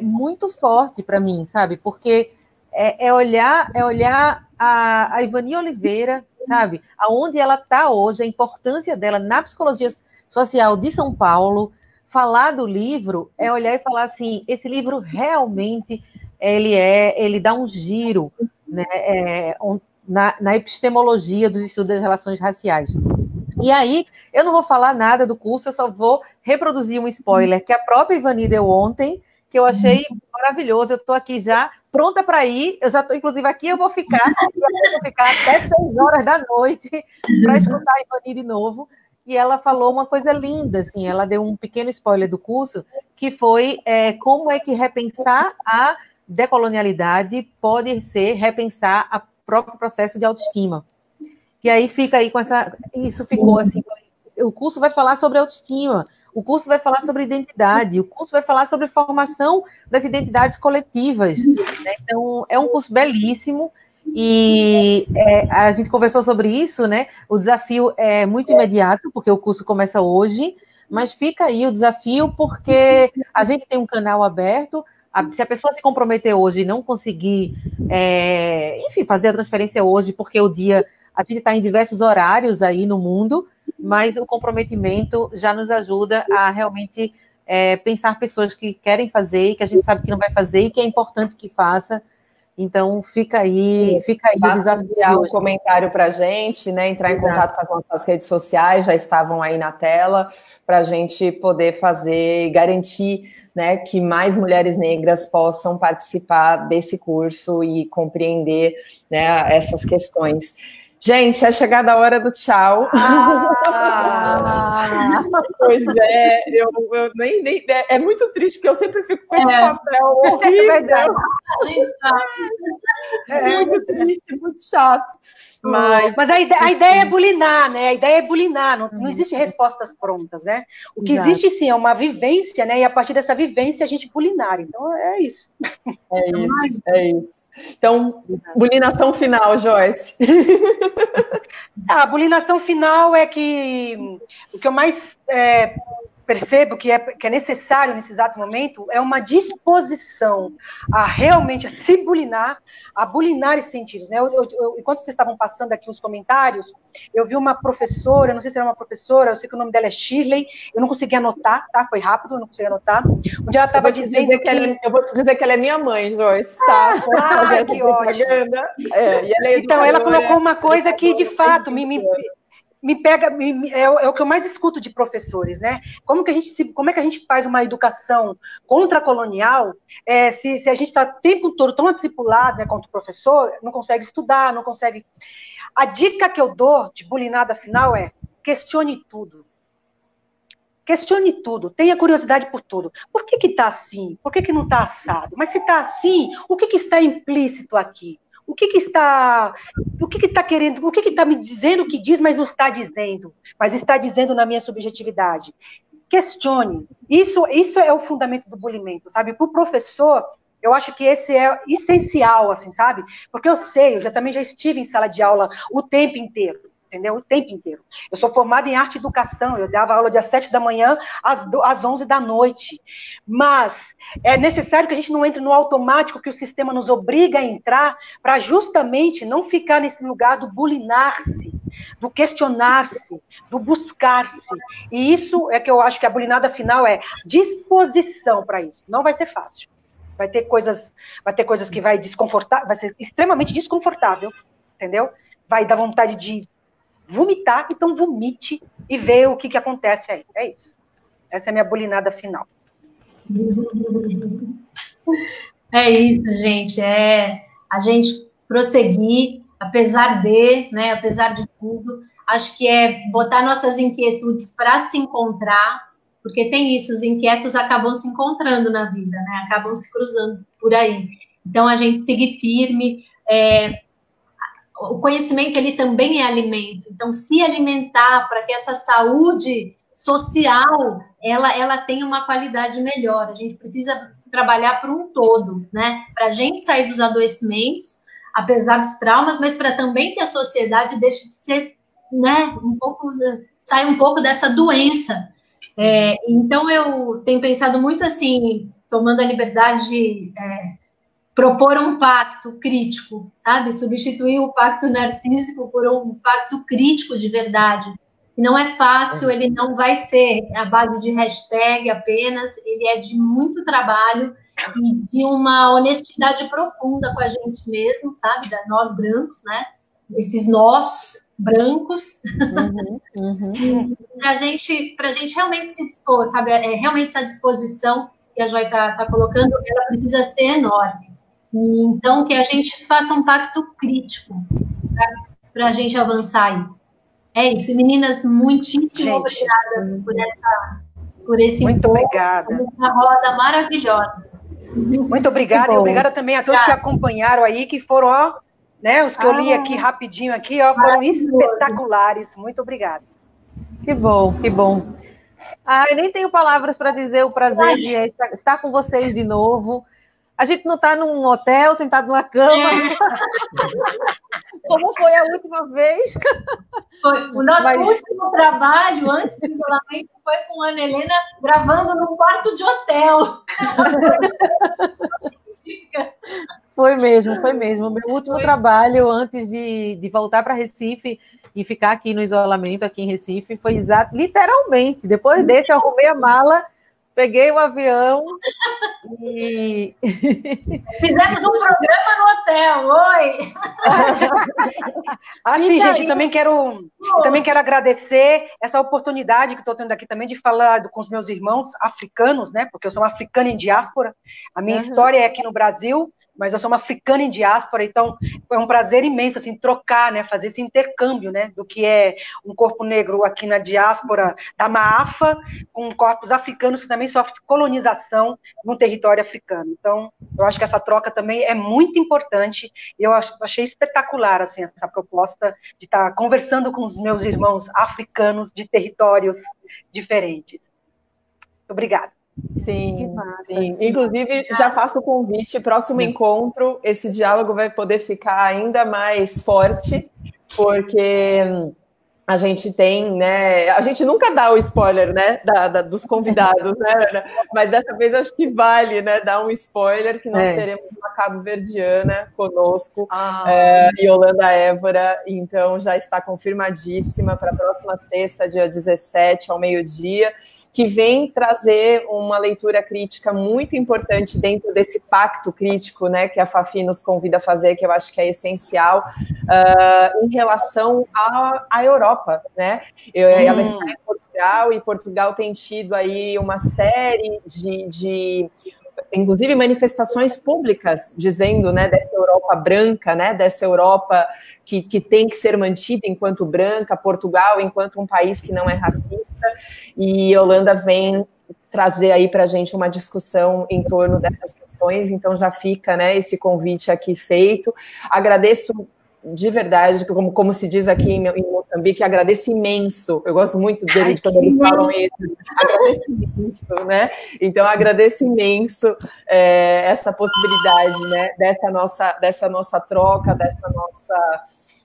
muito forte para mim, sabe? Porque olhar a Ivani Oliveira, sabe? Aonde ela está hoje, a importância dela na psicologia social de São Paulo. Falar do livro é olhar e falar assim, esse livro realmente ele dá um giro, né, na epistemologia dos estudos das relações raciais. E aí, eu não vou falar nada do curso, eu só vou reproduzir um spoiler que a própria Ivani deu ontem, que eu achei maravilhoso. Eu estou aqui já pronta para ir, eu já estou, inclusive, aqui eu vou ficar até 6 horas da noite para escutar a Ivani de novo. E ela falou uma coisa linda, assim, ela deu um pequeno spoiler do curso, que foi como é que repensar a decolonialidade pode ser repensar o próprio processo de autoestima. E aí fica aí com isso ficou assim, o curso vai falar sobre autoestima, o curso vai falar sobre identidade, o curso vai falar sobre formação das identidades coletivas, né? Então, é um curso belíssimo, e a gente conversou sobre isso, né? O desafio é muito imediato, porque o curso começa hoje, mas fica aí o desafio, porque a gente tem um canal aberto. Se a pessoa se comprometer hoje e não conseguir, enfim, fazer a transferência hoje, porque o dia, a gente está em diversos horários aí no mundo, mas o comprometimento já nos ajuda a realmente pensar pessoas que querem fazer e que a gente sabe que não vai fazer e que é importante que faça. Então, fica aí o desafio. Enviar um comentário para a gente, né? Entrar em contato com as nossas redes sociais, já estavam aí na tela, para a gente poder fazer e garantir, né, que mais mulheres negras possam participar desse curso e compreender, né, essas questões. Gente, é chegada a hora do tchau. Pois eu nem é muito triste, porque eu sempre fico com esse papel horrível. Muito triste, muito chato. Mas a ideia é bulinar, né? A ideia é bulinar, não existe respostas prontas, né? O que existe, sim, é uma vivência, né? E a partir dessa vivência a gente bulinar. Então, é isso. É isso. Então, bulinação final, Joyce. A bulinação final é que o que eu mais percebo que é necessário nesse exato momento é uma disposição a realmente se bulinar, a bulinar esses sentidos, né? Enquanto vocês estavam passando aqui os comentários, eu vi uma professora, não sei se era uma professora, eu sei que o nome dela é Shirley, eu não consegui anotar, tá? Foi rápido, eu não consegui anotar. Onde ela estava dizendo que... Eu vou te dizer que ela é minha mãe, Joyce, tá? Que ótimo. Então, ela colocou uma coisa que, de fato, me pega, é o que eu mais escuto de professores, né? Como é que a gente faz uma educação contra-colonial se a gente está o tempo todo tão atripulado, né, quanto professor, não consegue estudar, não consegue... A dica que eu dou de bulinada final é questione tudo. Questione tudo, tenha curiosidade por tudo. Por que está assim? Por que não está assado? Mas se está assim, o que está implícito aqui? O que está querendo, o que está me dizendo que diz, mas não está dizendo, mas está dizendo na minha subjetividade? Questione. Isso é o fundamento do bulimento, sabe? Para o professor, eu acho que esse é essencial, assim, sabe? Porque eu também já estive em sala de aula o tempo inteiro. Entendeu? O tempo inteiro. Eu sou formada em arte e educação, eu dava aula das 7 da manhã às 11 da noite. Mas é necessário que a gente não entre no automático que o sistema nos obriga a entrar para justamente não ficar nesse lugar do bulinar-se, do questionar-se, do buscar-se. E isso é que eu acho que a bulinada final é disposição para isso. Não vai ser fácil. Vai ter coisas que vai desconfortar, vai ser extremamente desconfortável, entendeu? Vai dar vontade de vomitar, então vomite e vê o que acontece aí. É isso. Essa é a minha bulinada final. É isso, gente. É a gente prosseguir, apesar de tudo. Acho que é botar nossas inquietudes para se encontrar, porque tem isso, os inquietos acabam se encontrando na vida, né? Acabam se cruzando por aí. Então, a gente seguir firme, o conhecimento, ele também é alimento, então se alimentar para que essa saúde social, ela tenha uma qualidade melhor, a gente precisa trabalhar para um todo, né, para a gente sair dos adoecimentos, apesar dos traumas, mas para também que a sociedade deixe de ser, né, saia um pouco dessa doença. Então eu tenho pensado muito assim, tomando a liberdade de propor um pacto crítico, sabe? Substituir o pacto narcísico por um pacto crítico de verdade. E não é fácil, ele não vai ser à base de hashtag apenas, ele é de muito trabalho e de uma honestidade profunda com a gente mesmo, sabe? Nós brancos, né? Esses nós brancos. Para a gente realmente se dispor, sabe? Realmente essa disposição que a Joy está colocando, ela precisa ser enorme. Então, que a gente faça um pacto crítico para a gente avançar aí. É isso, meninas, muitíssimo obrigada por esse muito encontro, obrigada. por essa roda maravilhosa. Muito obrigada, e obrigada também a todos que acompanharam aí, que foram, né, os que eu li aqui rapidinho aqui, foram espetaculares. Muito obrigada. Que bom, que bom. Eu nem tenho palavras para dizer o prazer de estar com vocês de novo. A gente não está num hotel, sentado numa cama, como foi a última vez. O nosso último trabalho, antes do isolamento, foi com a Ana Helena gravando num quarto de hotel. Foi mesmo. O meu último trabalho, antes de voltar para Recife e ficar aqui no isolamento, aqui em Recife, foi literalmente. Depois desse, eu arrumei a mala, peguei o avião e... Fizemos um programa no hotel, oi! Sim, gente, também quero agradecer essa oportunidade que estou tendo aqui também de falar com os meus irmãos africanos, né? Porque eu sou uma africana em diáspora, a minha história é aqui no Brasil, mas eu sou uma africana em diáspora, então foi um prazer imenso, assim, trocar, né, fazer esse intercâmbio, né, do que é um corpo negro aqui na diáspora da Maafa, com corpos africanos que também sofrem colonização no território africano. Então, eu acho que essa troca também é muito importante, e eu achei espetacular, assim, essa proposta de estar conversando com os meus irmãos africanos de territórios diferentes. Muito obrigada. Sim, sim. Inclusive, já faço o convite, próximo encontro, esse diálogo vai poder ficar ainda mais forte, porque a gente tem, né? A gente nunca dá o spoiler, né? Dos convidados, né, Ana? Mas dessa vez acho que vale, né? Dar um spoiler que nós teremos uma cabo-verdiana conosco, Yolanda Évora, então já está confirmadíssima para a próxima sexta, dia 17, ao meio-dia, que vem trazer uma leitura crítica muito importante dentro desse pacto crítico, né, que a Fafi nos convida a fazer, que eu acho que é essencial, em relação à Europa, né? Ela está em Portugal, e Portugal tem tido aí uma série de inclusive manifestações públicas dizendo, né, dessa Europa branca, né, dessa Europa que tem que ser mantida enquanto branca, Portugal enquanto um país que não é racista, e Holanda vem trazer aí para a gente uma discussão em torno dessas questões, então já fica, né, esse convite aqui feito. Agradeço de verdade, como se diz aqui em Moçambique, agradeço imenso. Eu gosto muito dele quando eles falam isso. Agradeço imenso, né? Então, agradeço imenso essa possibilidade, né? Dessa nossa troca, dessa nossa...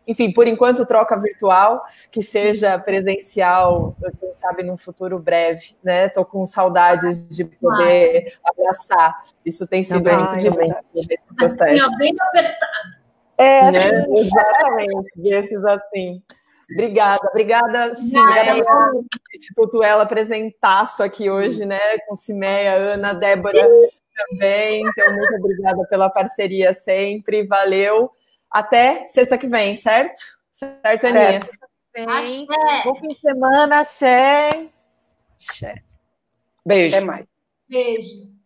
Enfim, por enquanto, troca virtual, que seja presencial, quem sabe, num futuro breve, né? Estou com saudades de poder abraçar. Isso tem sido muito difícil nesse processo. Assim, bem apertado. Né? Exatamente, desses assim. Obrigada, Cimeia, Instituto Ela, apresentaço aqui hoje, né? Com Cimeia, Ana, Débora também. Então, muito obrigada pela parceria sempre. Valeu. Até sexta que vem, certo? Certo, Aninha? Axé. Bom fim de semana, axé. Axé. Beijo. Até mais. Beijos.